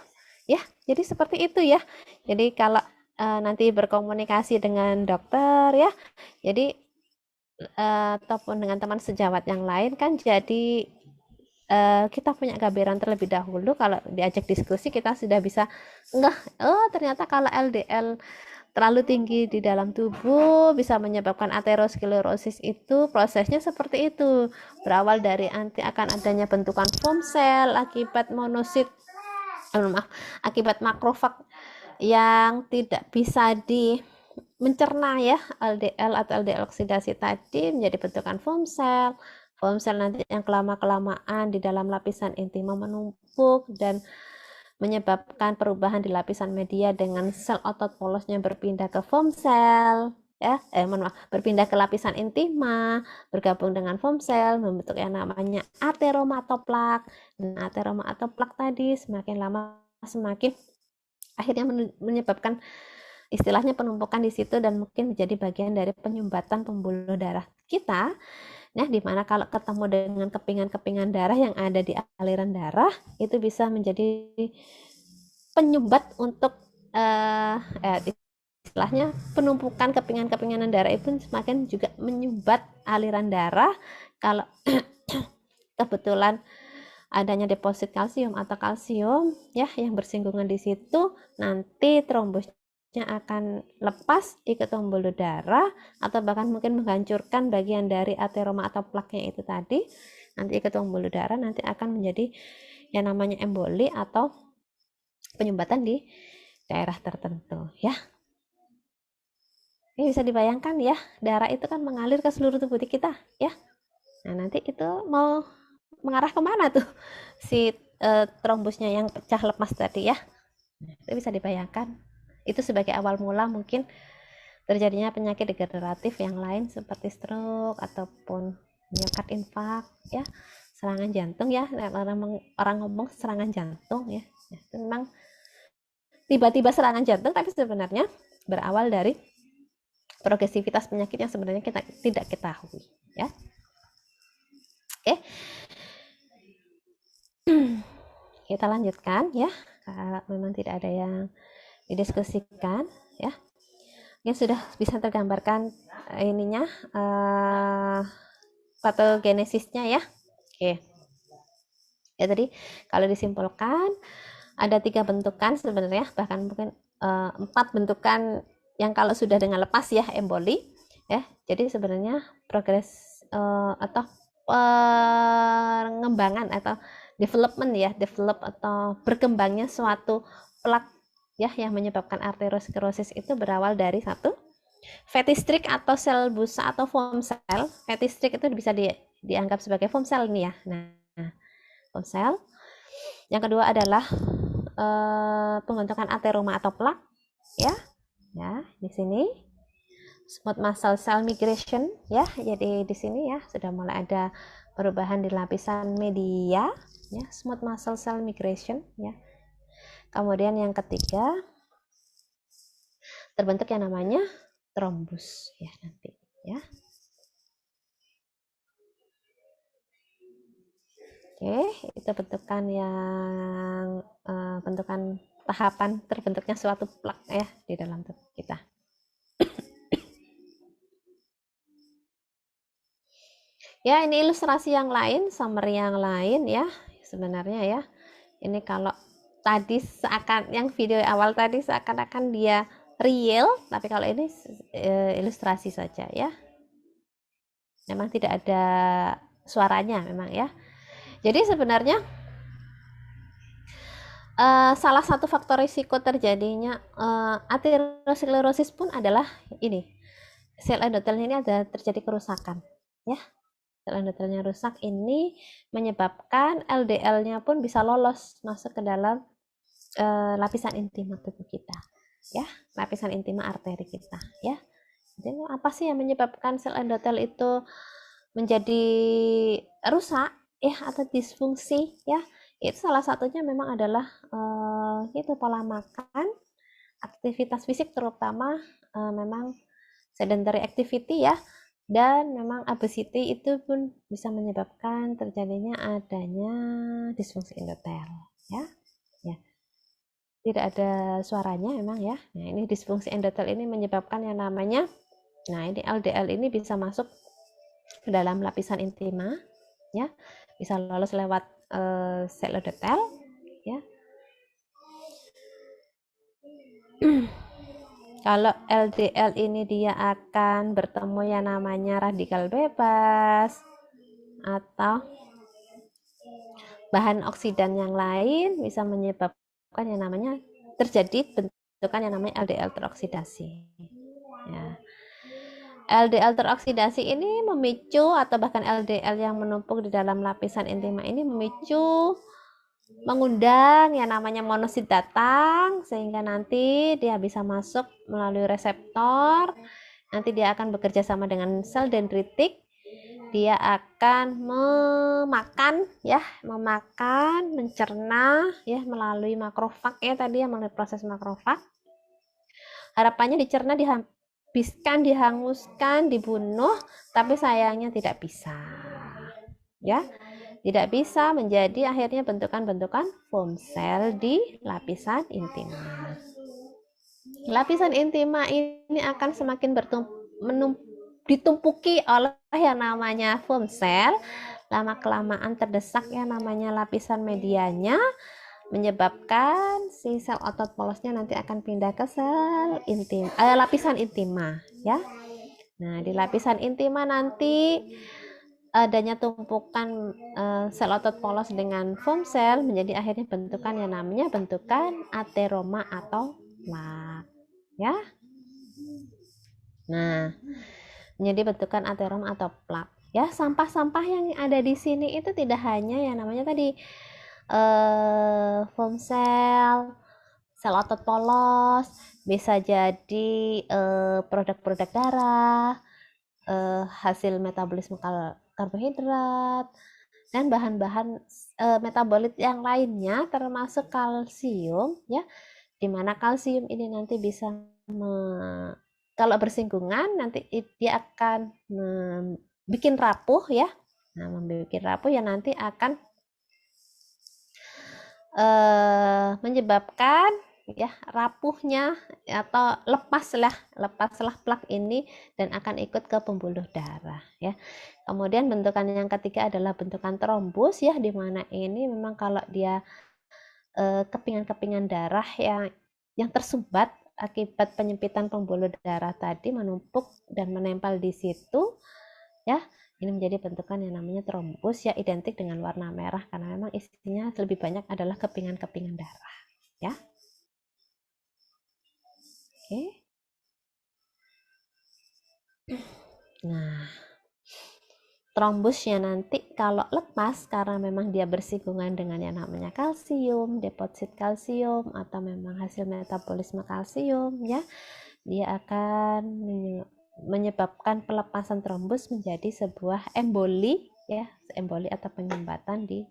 ya. Jadi seperti itu ya. Jadi kalau nanti berkomunikasi dengan dokter ya, jadi ataupun dengan teman sejawat yang lain kan, jadi kita punya gambaran terlebih dahulu. Kalau diajak diskusi kita sudah bisa ternyata kalau LDL terlalu tinggi di dalam tubuh bisa menyebabkan aterosklerosis. Itu prosesnya seperti itu, berawal dari akan adanya bentukan foam cell akibat monosit akibat makrofag yang tidak bisa mencerna ya LDL atau LDL oksidasi tadi, menjadi bentukan foam cell. Foam cell nanti yang kelamaan di dalam lapisan intima menumpuk dan menyebabkan perubahan di lapisan media dengan sel otot polosnya berpindah ke foam cell ya, berpindah ke lapisan intima, bergabung dengan foam cell, membentuk yang namanya ateroma atau plak. Dan ateroma atau plak tadi semakin lama semakin akhirnya menyebabkan istilahnya penumpukan di situ dan mungkin menjadi bagian dari penyumbatan pembuluh darah kita. Nah, dimana kalau ketemu dengan kepingan-kepingan darah yang ada di aliran darah, itu bisa menjadi penyumbat untuk istilahnya penumpukan kepingan-kepingan darah itu semakin juga menyumbat aliran darah. Kalau kebetulan adanya deposit kalsium atau kalsium ya yang bersinggungan di situ, nanti trombusnya akan lepas ikut pembuluh darah atau bahkan mungkin menghancurkan bagian dari ateroma atau plaknya itu tadi, nanti ikut pembuluh darah, nanti akan menjadi yang namanya emboli atau penyumbatan di daerah tertentu ya. Ini bisa dibayangkan ya, darah itu kan mengalir ke seluruh tubuh kita ya. Nah, nanti itu mau mengarah kemana tuh si trombusnya yang pecah lepas tadi ya. Itu bisa dibayangkan. Itu sebagai awal mula mungkin terjadinya penyakit degeneratif yang lain seperti stroke ataupun myokard infark ya, serangan jantung ya. Orang ngomong serangan jantung ya. Itu memang tiba-tiba serangan jantung, tapi sebenarnya berawal dari progresivitas penyakit yang sebenarnya kita tidak ketahui ya. Oke. Kita lanjutkan ya, kalau memang tidak ada yang didiskusikan ya. Mungkin sudah bisa tergambarkan ininya patogenesisnya ya. Oke. Ya tadi kalau disimpulkan ada 3 bentukan sebenarnya, bahkan mungkin 4 bentukan yang kalau sudah dengan lepas ya emboli ya. Jadi sebenarnya progres atau pengembangan atau develop atau berkembangnya suatu plak ya yang menyebabkan arteriosklerosis itu berawal dari satu fatty streak atau sel busa atau foam cell. Fatty streak itu bisa dianggap sebagai foam cell nih ya. Nah, foam cell. Yang kedua adalah pembentukan ateroma atau plak ya. Ya, di sini smooth muscle cell migration ya. Jadi di sini ya sudah mulai ada perubahan di lapisan media ya, smooth muscle cell migration ya. Kemudian yang ketiga terbentuk yang namanya trombus ya nanti ya. Oke, itu bentukan yang bentukan tahapan terbentuknya suatu plak ya di dalam tubuh kita. Ya, ini ilustrasi yang lain, summary yang lain ya. Sebenarnya ya. Ini kalau tadi seakan yang video awal tadi seakan-akan dia real, tapi kalau ini ilustrasi saja ya. Memang tidak ada suaranya memang ya. Jadi sebenarnya salah satu faktor risiko terjadinya aterosklerosis pun adalah ini, sel endotelnya ini ada terjadi kerusakan ya. Sel endotelnya rusak ini menyebabkan LDL-nya pun bisa lolos masuk ke dalam lapisan intima tubuh kita ya, lapisan intima arteri kita ya. Jadi apa sih yang menyebabkan sel endotel itu menjadi rusak ya atau disfungsi ya? Itu salah satunya memang adalah itu pola makan, aktivitas fisik terutama memang sedentary activity ya, dan memang obesity itu pun bisa menyebabkan terjadinya adanya disfungsi endotel ya. Ya. Tidak ada suaranya memang ya. Nah, ini disfungsi endotel ini menyebabkan yang namanya, nah ini LDL ini bisa masuk ke dalam lapisan intima ya, bisa lolos lewat sel endotel ya. Kalau LDL ini dia akan bertemu yang namanya radikal bebas atau bahan oksidan yang lain, bisa menyebabkan yang namanya terjadi bentukan yang namanya LDL teroksidasi ya. LDL teroksidasi ini memicu atau bahkan LDL yang menumpuk di dalam lapisan intima ini memicu, mengundang yang namanya monosit datang, sehingga nanti dia bisa masuk melalui reseptor. Nanti dia akan bekerja sama dengan sel dendritik. Dia akan memakan, mencerna ya melalui makrofag ya tadi ya, melalui proses makrofag. harapannya dicerna, dihabiskan, dihanguskan, dibunuh, tapi sayangnya tidak bisa. Ya, tidak bisa, menjadi akhirnya bentukan-bentukan foam cell di lapisan intima. Lapisan intima ini akan semakin ditumpuki oleh yang namanya foam cell. Lama-kelamaan terdesak yang namanya lapisan medianya, menyebabkan si sel otot polosnya nanti akan pindah ke sel lapisan intima, ya. Nah, di lapisan intima nanti adanya tumpukan sel otot polos dengan foam cell menjadi akhirnya bentukan yang namanya bentukan ateroma atau plak, ya. Nah, menjadi bentukan ateroma atau plak, ya. Sampah-sampah yang ada di sini itu tidak hanya yang namanya tadi foam cell, sel otot polos, bisa jadi produk-produk darah, hasil metabolisme karbohidrat, dan bahan-bahan metabolit yang lainnya termasuk kalsium, ya, dimana kalsium ini nanti bisa kalau bersinggungan nanti dia akan bikin rapuh, ya. Nah, membuat rapuh yang nanti akan menyebabkan ya rapuhnya atau lepaslah plak ini dan akan ikut ke pembuluh darah, ya. Kemudian bentukan yang ketiga adalah bentukan trombus, ya, di mana ini memang kalau dia kepingan-kepingan darah yang tersumbat akibat penyempitan pembuluh darah tadi menumpuk dan menempel di situ, ya. Ini menjadi bentukan yang namanya trombus, ya, identik dengan warna merah karena memang isinya lebih banyak adalah kepingan-kepingan darah, ya. Oke. Nah, trombusnya nanti kalau lepas karena memang dia bersinggungan dengan yang namanya kalsium, deposit kalsium atau memang hasil metabolisme kalsium, ya, dia akan menyebabkan pelepasan trombus menjadi sebuah emboli, ya, emboli atau penyumbatan di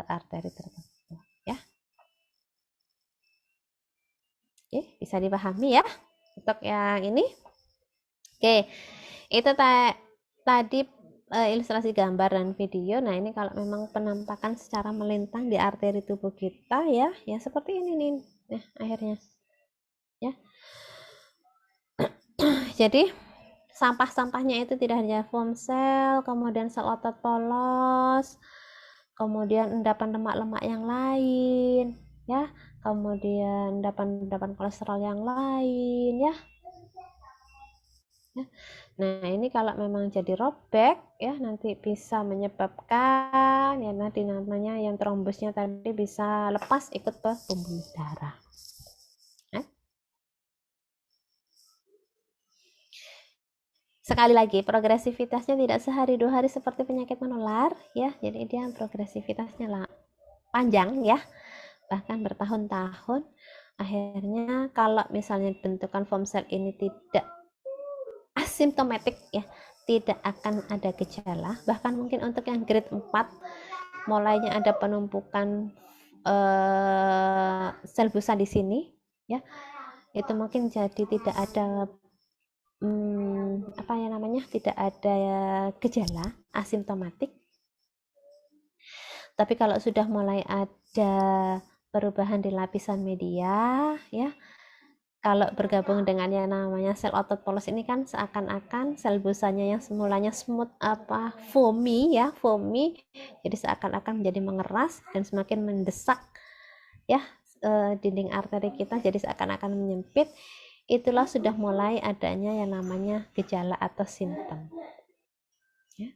arteri tertentu, ya. Oke, bisa dipahami ya untuk yang ini. Oke, itu tadi ilustrasi gambar dan video. Nah, ini kalau memang penampakan secara melintang di arteri tubuh kita, ya seperti ini nih, nah akhirnya, ya. Jadi sampah-sampahnya itu tidak hanya foam cell, kemudian sel otot polos, kemudian endapan lemak-lemak yang lain, ya, kemudian endapan kolesterol yang lain, ya. Nah, ini kalau memang jadi robek, ya, nanti bisa menyebabkan ya nanti namanya yang trombusnya tadi bisa lepas ikut ke pembuluh darah. Sekali lagi, progresivitasnya tidak sehari 2 hari seperti penyakit menular, ya. Jadi dia progresivitasnya panjang, ya, bahkan bertahun-tahun. Akhirnya kalau misalnya bentukan foam cell ini tidak asimptomatik, ya, tidak akan ada gejala. Bahkan mungkin untuk yang grade 4 mulainya ada penumpukan sel busa di sini, ya, itu mungkin jadi tidak ada tidak ada gejala, asimptomatik. Tapi kalau sudah mulai ada perubahan di lapisan media, ya, kalau bergabung dengan yang namanya sel otot polos ini kan seakan-akan sel busanya yang semulanya smooth foamy, jadi seakan-akan menjadi mengeras dan semakin mendesak, ya, dinding arteri kita, jadi seakan-akan menyempit. Itulah sudah mulai adanya yang namanya gejala atau simptom, ya.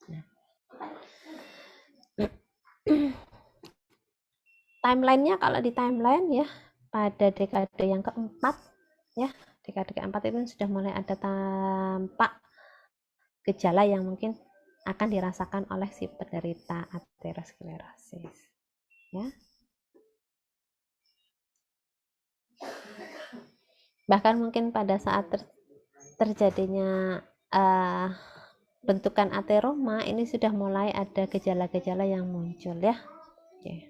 Nah. Timelinenya kalau di timeline, ya, pada dekade yang keempat, ya, dekade keempat itu sudah mulai ada tampak gejala yang mungkin akan dirasakan oleh si penderita aterosklerosis, ya. Bahkan mungkin pada saat terjadinya bentukan ateroma ini sudah mulai ada gejala-gejala yang muncul, ya. Oke.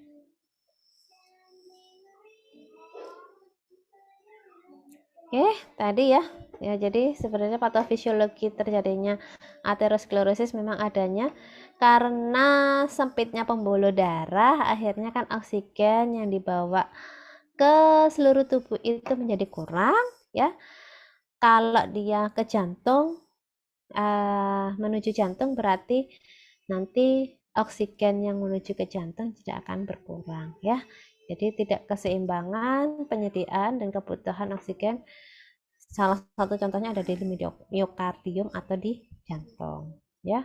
Oke, tadi ya. Ya, jadi sebenarnya patofisiologi terjadinya aterosklerosis memang adanya karena sempitnya pembuluh darah, akhirnya kan oksigen yang dibawa ke seluruh tubuh itu menjadi kurang ya. Kalau dia ke jantung, menuju jantung berarti nanti oksigen yang menuju ke jantung tidak akan berkurang ya. Jadi tidak keseimbangan penyediaan dan kebutuhan oksigen. Salah satu contohnya ada di miokardium atau di jantung ya.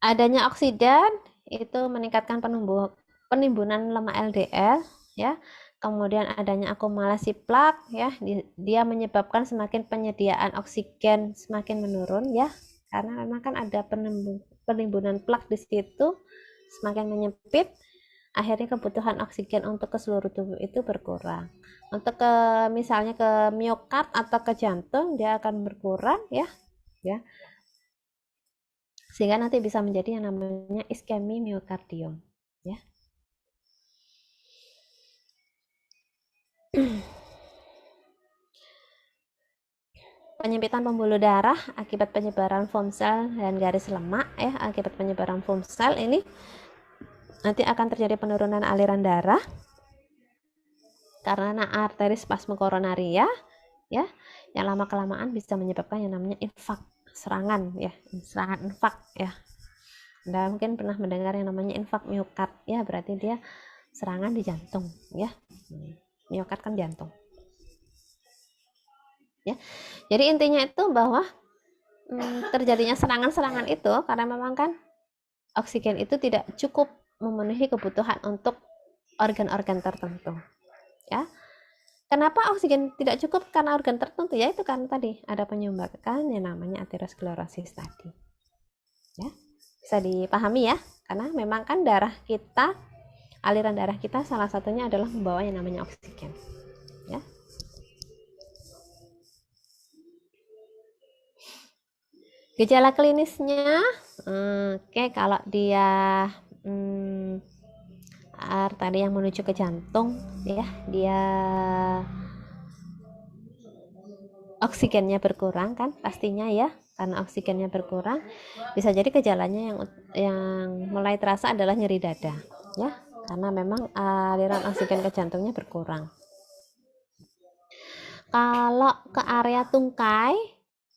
Adanya oksidan itu meningkatkan penimbunan lemak LDL ya. Kemudian adanya akumulasi plak ya, dia menyebabkan semakin penyediaan oksigen semakin menurun ya. Karena memang kan ada penimbunan plak di situ semakin menyempit, akhirnya kebutuhan oksigen untuk ke seluruh tubuh itu berkurang. Untuk misalnya ke miokard atau ke jantung dia akan berkurang ya. Sehingga nanti bisa menjadi yang namanya iskemi miokardium ya. Penyempitan pembuluh darah akibat penyebaran foam cell dan garis lemak ya, akibat penyebaran foam cell ini nanti akan terjadi penurunan aliran darah karena arteri spasme koronaria ya, yang lama kelamaan bisa menyebabkan yang namanya infak, serangan infak ya. Anda mungkin pernah mendengar yang namanya infak miokard ya, berarti dia serangan di jantung ya. Miokard kan jantung ya. Jadi intinya itu bahwa terjadinya serangan-serangan itu karena memang kan oksigen itu tidak cukup memenuhi kebutuhan untuk organ-organ tertentu ya. Kenapa oksigen tidak cukup karena organ tertentu? Ya itu karena tadi ada penyumbakan yang namanya aterosklerosis tadi ya. Bisa dipahami ya, karena memang kan darah kita, aliran darah kita salah satunya adalah membawa yang namanya oksigen ya. Gejala klinisnya, kalau dia arteri yang menuju ke jantung ya, dia oksigennya berkurang kan pastinya ya, karena oksigennya berkurang bisa jadi gejalanya yang mulai terasa adalah nyeri dada ya, karena memang aliran oksigen ke jantungnya berkurang. Kalau ke area tungkai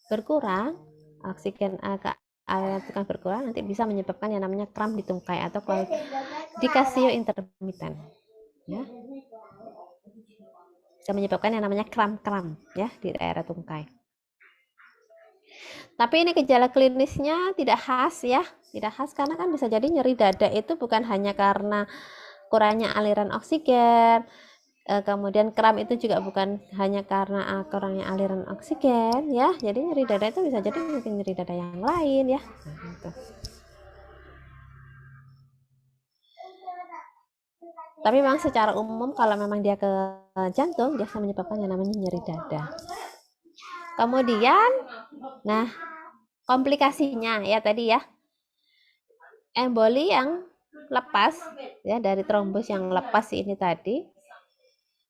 berkurang, oksigen ke area tungkai berkurang nanti bisa menyebabkan yang namanya kram di tungkai atau claudication intermittent ya. Bisa menyebabkan yang namanya kram-kram ya di daerah tungkai. Tapi ini gejala klinisnya tidak khas ya, tidak khas karena kan bisa jadi nyeri dada itu bukan hanya karena kurangnya aliran oksigen, kemudian kram itu juga bukan hanya karena kurangnya aliran oksigen ya. Jadi nyeri dada itu bisa jadi mungkin nyeri dada yang lain ya. Gitu. Tapi memang secara umum kalau memang dia ke jantung biasa menyebabkan yang namanya nyeri dada. Kemudian, nah komplikasinya ya tadi ya, emboli yang lepas ya, dari trombus yang lepas ini tadi,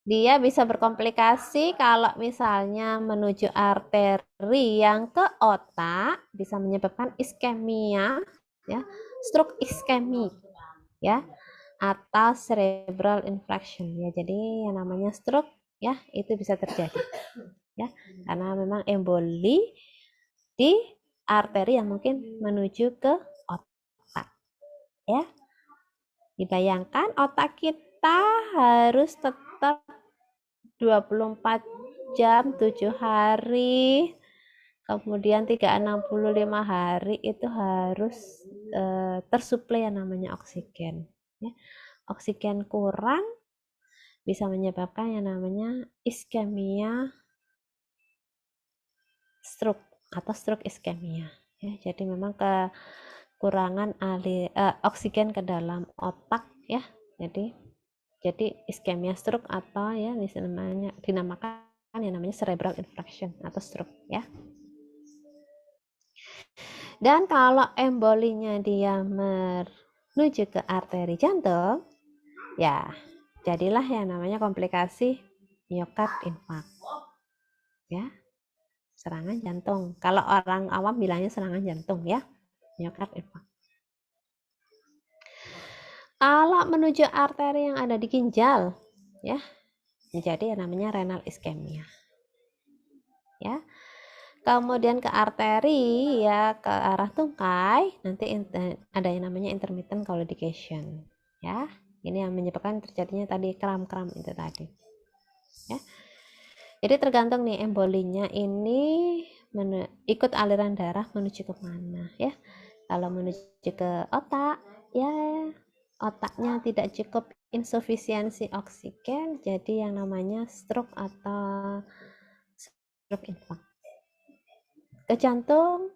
dia bisa berkomplikasi kalau misalnya menuju arteri yang ke otak, bisa menyebabkan iskemia ya, stroke iskemik ya, atau cerebral infarction ya. Jadi yang namanya stroke ya itu bisa terjadi ya, karena memang emboli di arteri yang mungkin menuju ke otak ya. Dibayangkan otak kita harus tetap 24 jam 7 hari, kemudian 365 hari itu harus tersuplai yang namanya oksigen ya. Oksigen kurang bisa menyebabkan yang namanya iskemia stroke atau stroke iskemia ya. Jadi memang kekurangan oksigen ke dalam otak ya. Jadi iskemia stroke atau ya dinamakan yang namanya cerebral infarction atau stroke ya. Dan kalau embolinya dia menuju ke arteri jantung ya, jadilah yang namanya komplikasi miokard infark. Ya, serangan jantung. Kalau orang awam bilangnya serangan jantung ya, miokard infark. Kalau menuju arteri yang ada di ginjal, ya, menjadi yang namanya renal iskemia. Ya. Kemudian ke arteri ya ke arah tungkai, nanti ada yang namanya intermittent claudication. Ya. Ini yang menyebabkan terjadinya tadi kram-kram itu tadi. Ya. Jadi tergantung nih embolinya ini ikut aliran darah menuju ke mana ya. Kalau menuju ke otak, ya otaknya tidak cukup insufisiensi oksigen, jadi yang namanya stroke atau stroke infark. Ke jantung,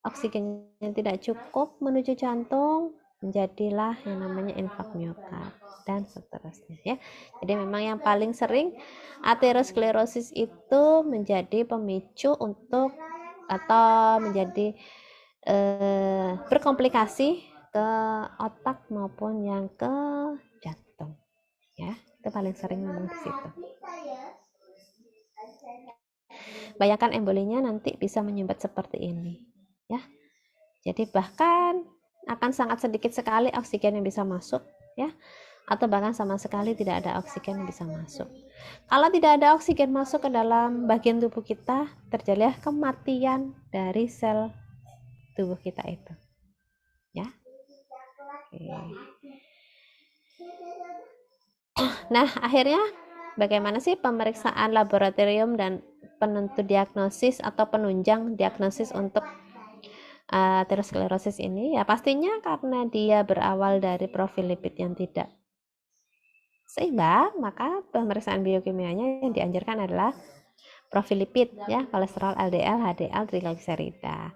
oksigennya tidak cukup menuju jantung, menjadilah yang namanya infark miokard dan seterusnya ya. Jadi memang yang paling sering aterosklerosis itu menjadi pemicu untuk atau menjadi berkomplikasi ke otak maupun yang ke jantung ya, itu paling sering memang di situ. Bayangkan embolinya nanti bisa menyumbat seperti ini ya, jadi bahkan akan sangat sedikit sekali oksigen yang bisa masuk ya, atau bahkan sama sekali tidak ada oksigen yang bisa masuk. Kalau tidak ada oksigen masuk ke dalam bagian tubuh kita, terjadilah kematian dari sel tubuh kita itu ya. Oke. Nah, akhirnya bagaimana sih pemeriksaan laboratorium dan penentu diagnosis atau penunjang diagnosis untuk aterosklerosis ini? Ya pastinya karena dia berawal dari profil lipid yang tidak seimbang, maka pemeriksaan biokimianya yang dianjurkan adalah profil lipid ya, kolesterol, LDL, HDL, trigliserida.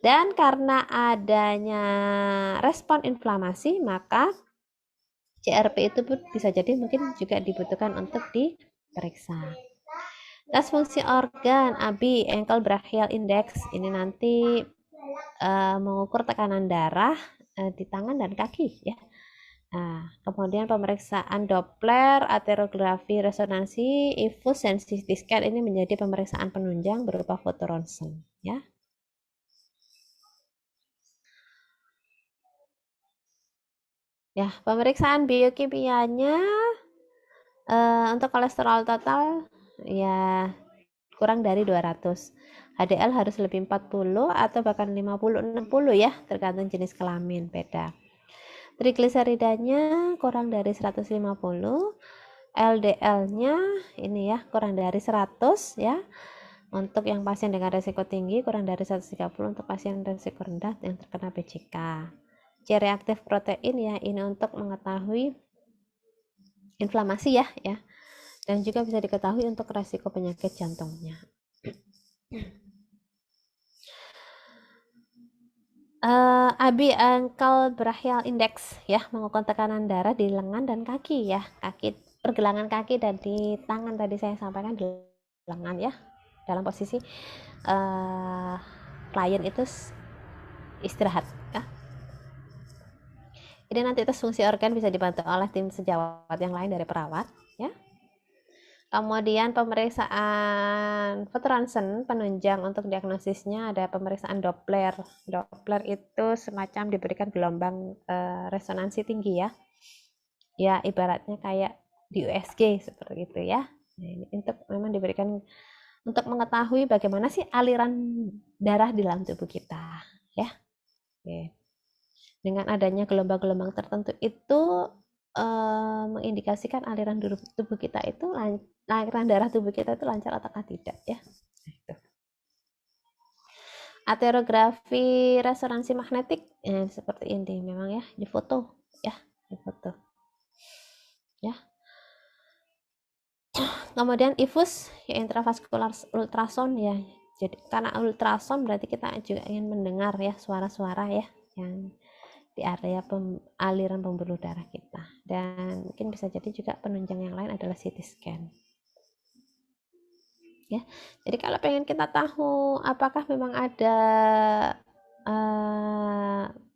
Dan karena adanya respon inflamasi, maka CRP itu bisa jadi mungkin juga dibutuhkan untuk diperiksa. Tes fungsi organ ABI, ankle brachial index, ini nanti mengukur tekanan darah di tangan dan kaki ya. Nah, kemudian pemeriksaan Doppler, aterografi resonansi, infus, dan CT scan ini menjadi pemeriksaan penunjang berupa foto ronsen ya. Ya, pemeriksaan biokimianya untuk kolesterol total ya kurang dari 200. HDL harus lebih 40 atau bahkan 50-60 ya, tergantung jenis kelamin beda. Trigliseridanya kurang dari 150, LDL-nya ini ya kurang dari 100 ya. Untuk yang pasien dengan resiko tinggi kurang dari 130, untuk pasien resiko rendah yang terkena PJK. C-reaktif protein ya, ini untuk mengetahui inflamasi ya, dan juga bisa diketahui untuk resiko penyakit jantungnya. ABI ankle brachial index ya, mengukur tekanan darah di lengan dan kaki ya, pergelangan kaki dan di tangan tadi saya sampaikan di lengan ya, dalam posisi klien itu istirahat ya. Jadi nanti tes fungsi organ bisa dibantu oleh tim sejawat yang lain dari perawat ya. Kemudian pemeriksaan foto ronsen penunjang untuk diagnosisnya ada pemeriksaan Doppler. Doppler itu semacam diberikan gelombang resonansi tinggi ya. Ya ibaratnya kayak di USG seperti itu ya. Nah, ini untuk memang diberikan untuk mengetahui bagaimana sih aliran darah di dalam tubuh kita ya. Oke. Dengan adanya gelombang-gelombang tertentu itu mengindikasikan aliran tubuh kita itu aliran darah tubuh kita itu lancar ataukah tidak ya. Nah, aterografi resonansi magnetik seperti ini memang ya, di foto ya, di foto ya. Kemudian infus ya, intravaskular ultrasound ya. Jadi karena ultrasound berarti kita juga ingin mendengar ya suara-suara ya yang di area aliran pembuluh darah kita, dan mungkin bisa jadi juga penunjang yang lain adalah CT scan ya. Jadi kalau pengen kita tahu apakah memang ada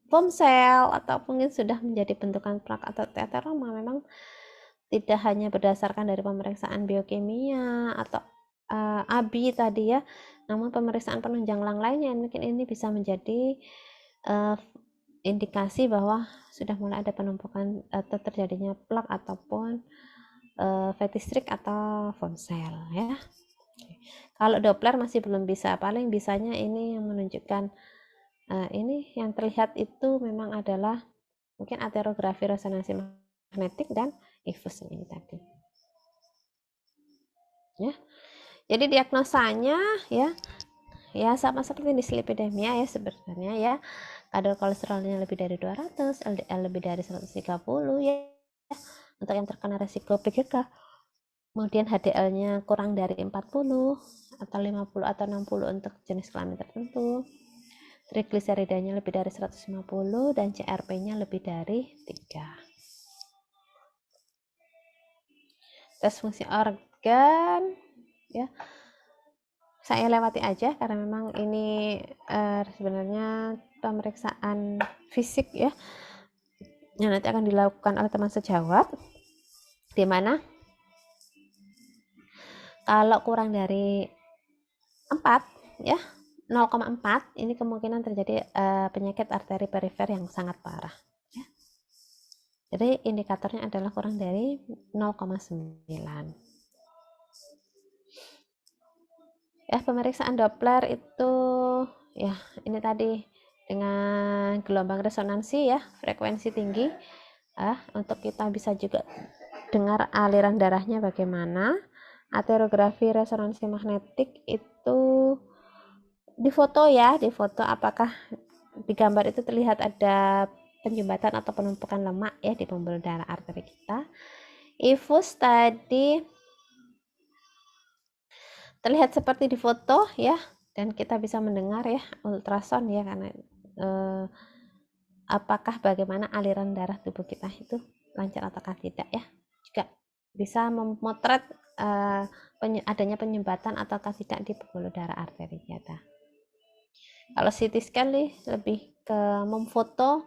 foam cell atau mungkin sudah menjadi bentukan plak atau teteroma, memang tidak hanya berdasarkan dari pemeriksaan biokimia atau ABI tadi ya, namun pemeriksaan penunjang lainnya mungkin ini bisa menjadi indikasi bahwa sudah mulai ada penumpukan atau terjadinya plak ataupun fatty streak atau fonsel ya. Kalau Doppler masih belum bisa, paling bisanya ini yang menunjukkan ini yang terlihat itu memang adalah mungkin aterografi resonansi magnetik dan infus ini tadi. Ya. Jadi diagnosanya ya sama seperti dislipidemia ya sebenarnya ya. Kadar kolesterolnya lebih dari 200, LDL lebih dari 130 ya. Untuk yang terkena resiko PGK. Kemudian HDL-nya kurang dari 40 atau 50 atau 60 untuk jenis kelamin tertentu. Trigliseridanya lebih dari 150 dan CRP-nya lebih dari 3. Tes fungsi organ ya. Saya lewati aja karena memang ini sebenarnya pemeriksaan fisik ya. Yang nanti akan dilakukan oleh teman sejawat, di mana kalau kurang dari 4 ya 0,4 ini kemungkinan terjadi penyakit arteri perifer yang sangat parah ya. Jadi indikatornya adalah kurang dari 0,9 ya. Pemeriksaan Doppler itu ya ini tadi dengan gelombang resonansi ya, frekuensi tinggi untuk kita bisa juga dengar aliran darahnya bagaimana. Aterografi resonansi magnetik itu difoto apakah di gambar itu terlihat ada penyumbatan atau penumpukan lemak ya di pembuluh darah arteri kita. Infus tadi terlihat seperti di foto ya, dan kita bisa mendengar ya ultrasound ya, karena apakah bagaimana aliran darah tubuh kita itu lancar ataukah tidak ya. Juga bisa memotret adanya penyumbatan ataukah tidak di pembuluh darah arteri kita. Kalau CT scan lebih ke memfoto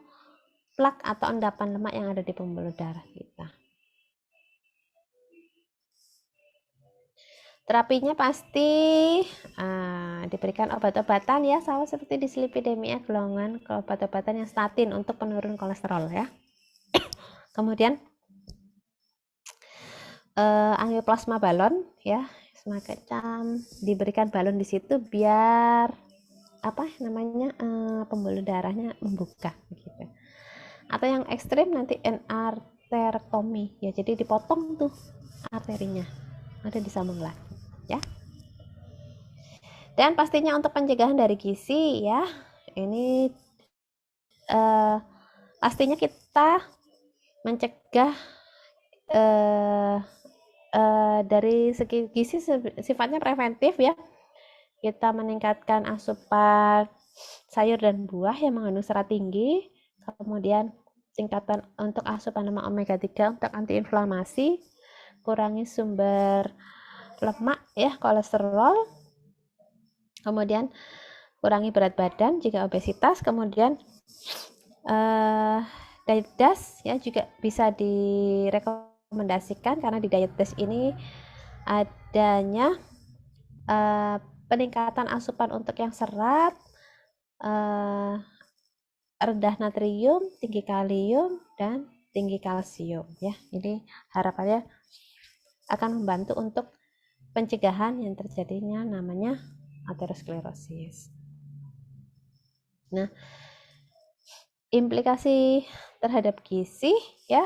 plak atau endapan lemak yang ada di pembuluh darah kita. Terapinya pasti diberikan obat-obatan ya, sama seperti dislipidemia, golongan obat-obatan yang statin untuk penurun kolesterol ya. Kemudian angioplasma balon ya, semacam diberikan balon di situ biar pembuluh darahnya membuka gitu. Atau yang ekstrim nanti enarterektomi ya, jadi dipotong tuh arterinya, ada disambung lagi ya. Dan pastinya untuk pencegahan dari gizi ya, ini pastinya kita mencegah dari segi gizi sifatnya preventif ya. Kita meningkatkan asupan sayur dan buah yang mengandung serat tinggi, kemudian tingkatan untuk asupan lemak omega 3 untuk antiinflamasi, kurangi sumber lemak ya, kolesterol, kemudian kurangi berat badan jika obesitas, kemudian diet DAS ya juga bisa direkomendasikan karena di diet DAS ini adanya peningkatan asupan untuk yang serat, rendah natrium, tinggi kalium, dan tinggi kalsium ya. Jadi harapannya akan membantu untuk pencegahan yang terjadinya namanya aterosklerosis. Nah, implikasi terhadap gizi ya,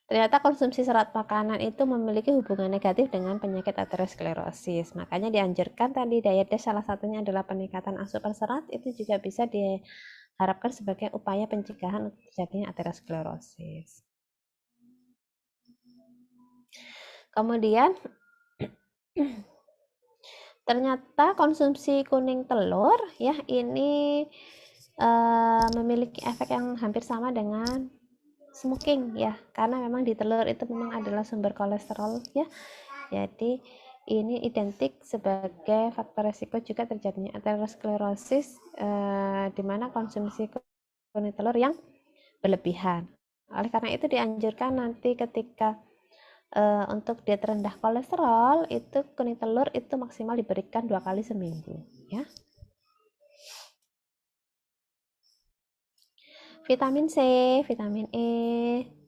ternyata konsumsi serat makanan itu memiliki hubungan negatif dengan penyakit aterosklerosis. Makanya dianjurkan tadi diet DASH, salah satunya adalah peningkatan asupan serat, itu juga bisa diharapkan sebagai upaya pencegahan untuk terjadinya aterosklerosis. Kemudian ternyata konsumsi kuning telur ya ini memiliki efek yang hampir sama dengan smoking ya, karena memang di telur itu memang adalah sumber kolesterol ya. Jadi ini identik sebagai faktor resiko juga terjadinya aterosklerosis di mana konsumsi kuning telur yang berlebihan. Oleh karena itu dianjurkan nanti ketika untuk diet rendah kolesterol itu kuning telur itu maksimal diberikan 2 kali seminggu ya. Vitamin C, vitamin E,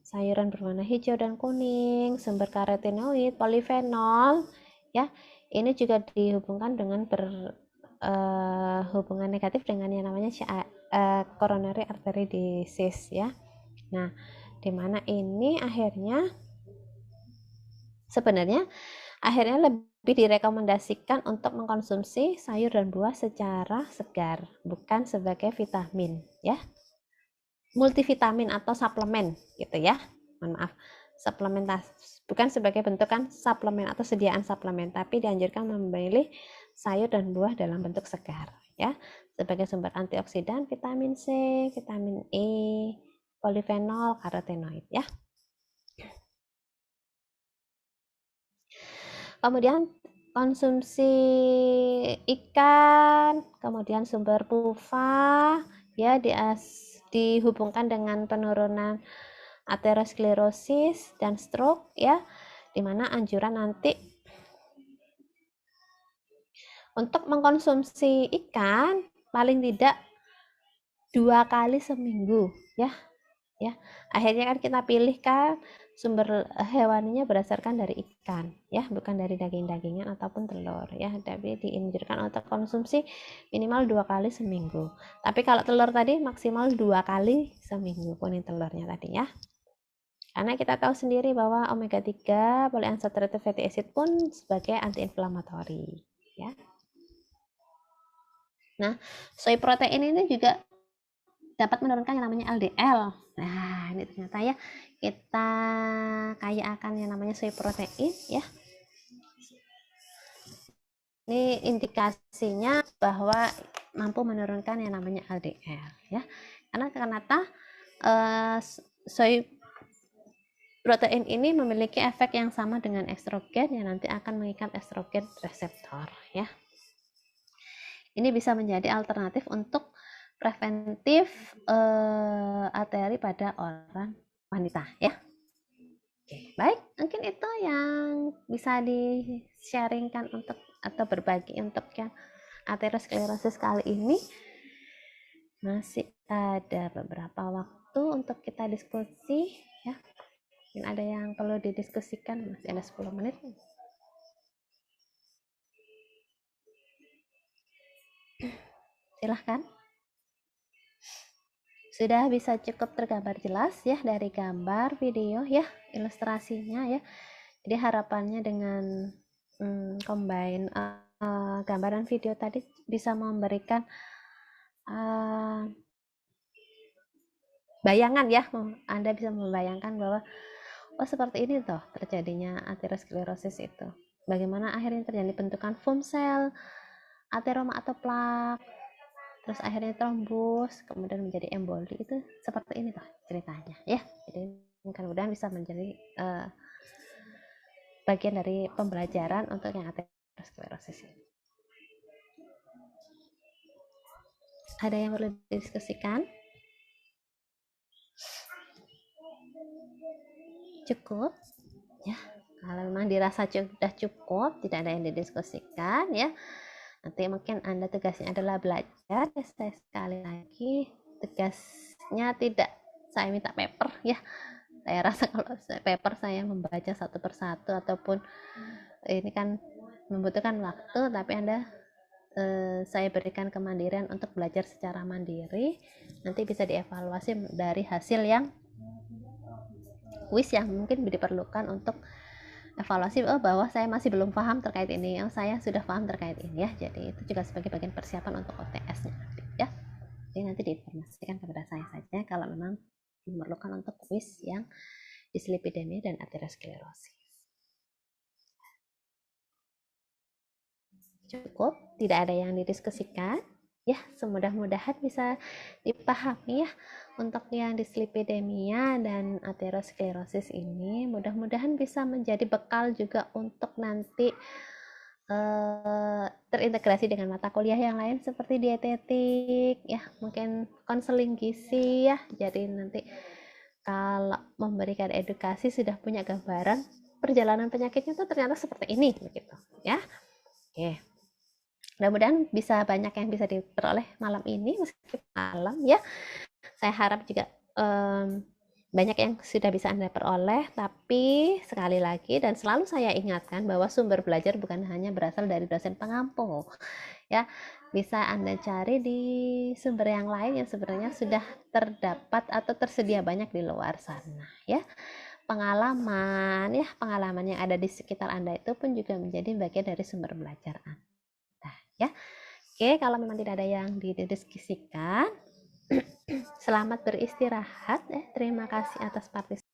sayuran berwarna hijau dan kuning, sumber karotenoid, polifenol ya. Ini juga dihubungkan dengan hubungan negatif dengan yang namanya coronary artery disease ya. Nah, dimana ini sebenarnya lebih direkomendasikan untuk mengkonsumsi sayur dan buah secara segar, bukan sebagai vitamin ya, multivitamin atau suplemen gitu ya, mohon maaf, suplementasi bukan sebagai bentukan suplemen atau sediaan suplemen, tapi dianjurkan memilih sayur dan buah dalam bentuk segar ya, sebagai sumber antioksidan, vitamin C, vitamin E, polifenol, karotenoid ya. Kemudian konsumsi ikan, kemudian sumber PUFA ya dihubungkan dengan penurunan aterosklerosis dan stroke ya, dimana anjuran nanti untuk mengkonsumsi ikan paling tidak 2 kali seminggu ya. Akhirnya kan kita pilih kan sumber hewaninya berdasarkan dari ikan ya, bukan dari daging-dagingan ataupun telur ya, tapi dianjurkan untuk konsumsi minimal 2 kali seminggu. Tapi kalau telur tadi maksimal 2 kali seminggu kuning telurnya tadi ya. Karena kita tahu sendiri bahwa omega 3 polyunsaturated fatty acid pun sebagai antiinflamatori ya. Nah, soy protein ini juga dapat menurunkan yang namanya LDL. Nah, ini ternyata ya kita kaya akan yang namanya soy protein ya. Ini indikasinya bahwa mampu menurunkan yang namanya LDL ya. Karena ternyata soy protein ini memiliki efek yang sama dengan estrogen yang nanti akan mengikat estrogen reseptor ya. Ini bisa menjadi alternatif untuk preventif arteri pada orang wanita ya. Oke, baik, mungkin itu yang bisa di-sharingkan untuk atau berbagi untuk yang aterosklerosis kali ini. Masih ada beberapa waktu untuk kita diskusi ya. Mungkin ada yang perlu didiskusikan, masih ada 10 menit. Silahkan. Sudah bisa cukup tergambar jelas ya dari gambar, video ya, ilustrasinya ya. Jadi harapannya dengan combine gambar dan video tadi bisa memberikan bayangan ya, Anda bisa membayangkan bahwa oh seperti ini toh terjadinya aterosklerosis itu. Bagaimana akhirnya terjadi bentukan foam cell, ateroma atau plak, terus akhirnya trombus, kemudian menjadi emboli, itu seperti ini toh ceritanya ya. Jadi mudah-mudahan bisa menjadi bagian dari pembelajaran untuk yang aterosklerosis ini. Ada yang perlu didiskusikan? Cukup ya, kalau memang dirasa sudah cukup, tidak ada yang didiskusikan ya, nanti mungkin Anda tugasnya adalah belajar. Saya sekali lagi tugasnya tidak saya minta paper ya, saya rasa kalau paper saya membaca satu persatu ataupun ini kan membutuhkan waktu, tapi Anda saya berikan kemandirian untuk belajar secara mandiri, nanti bisa dievaluasi dari hasil yang kuis yang mungkin diperlukan untuk evaluasi bahwa saya masih belum paham terkait ini, yang saya sudah paham terkait ini ya. Jadi itu juga sebagai bagian persiapan untuk OTS-nya nanti ya. Jadi nanti diinformasikan kepada saya saja kalau memang memerlukan untuk kuis yang dislipidemia dan aterosklerosis. Cukup, tidak ada yang didiskusikan ya, semudah-mudahan bisa dipahami ya untuk yang dislipidemia dan aterosklerosis ini. Mudah-mudahan bisa menjadi bekal juga untuk nanti terintegrasi dengan mata kuliah yang lain seperti dietetik ya, mungkin konseling gizi ya. Jadi nanti kalau memberikan edukasi sudah punya gambaran perjalanan penyakitnya tuh ternyata seperti ini begitu ya. Oke. Mudah-mudahan bisa banyak yang bisa diperoleh malam ini meskipun malam ya. Saya harap juga banyak yang sudah bisa Anda peroleh, tapi sekali lagi dan selalu saya ingatkan bahwa sumber belajar bukan hanya berasal dari dosen pengampu ya, bisa Anda cari di sumber yang lain yang sebenarnya sudah terdapat atau tersedia banyak di luar sana ya. Pengalaman yang ada di sekitar Anda itu pun juga menjadi bagian dari sumber belajar Anda ya. Oke, kalau memang tidak ada yang didiskusikan, selamat beristirahat. Terima kasih atas partisipasi.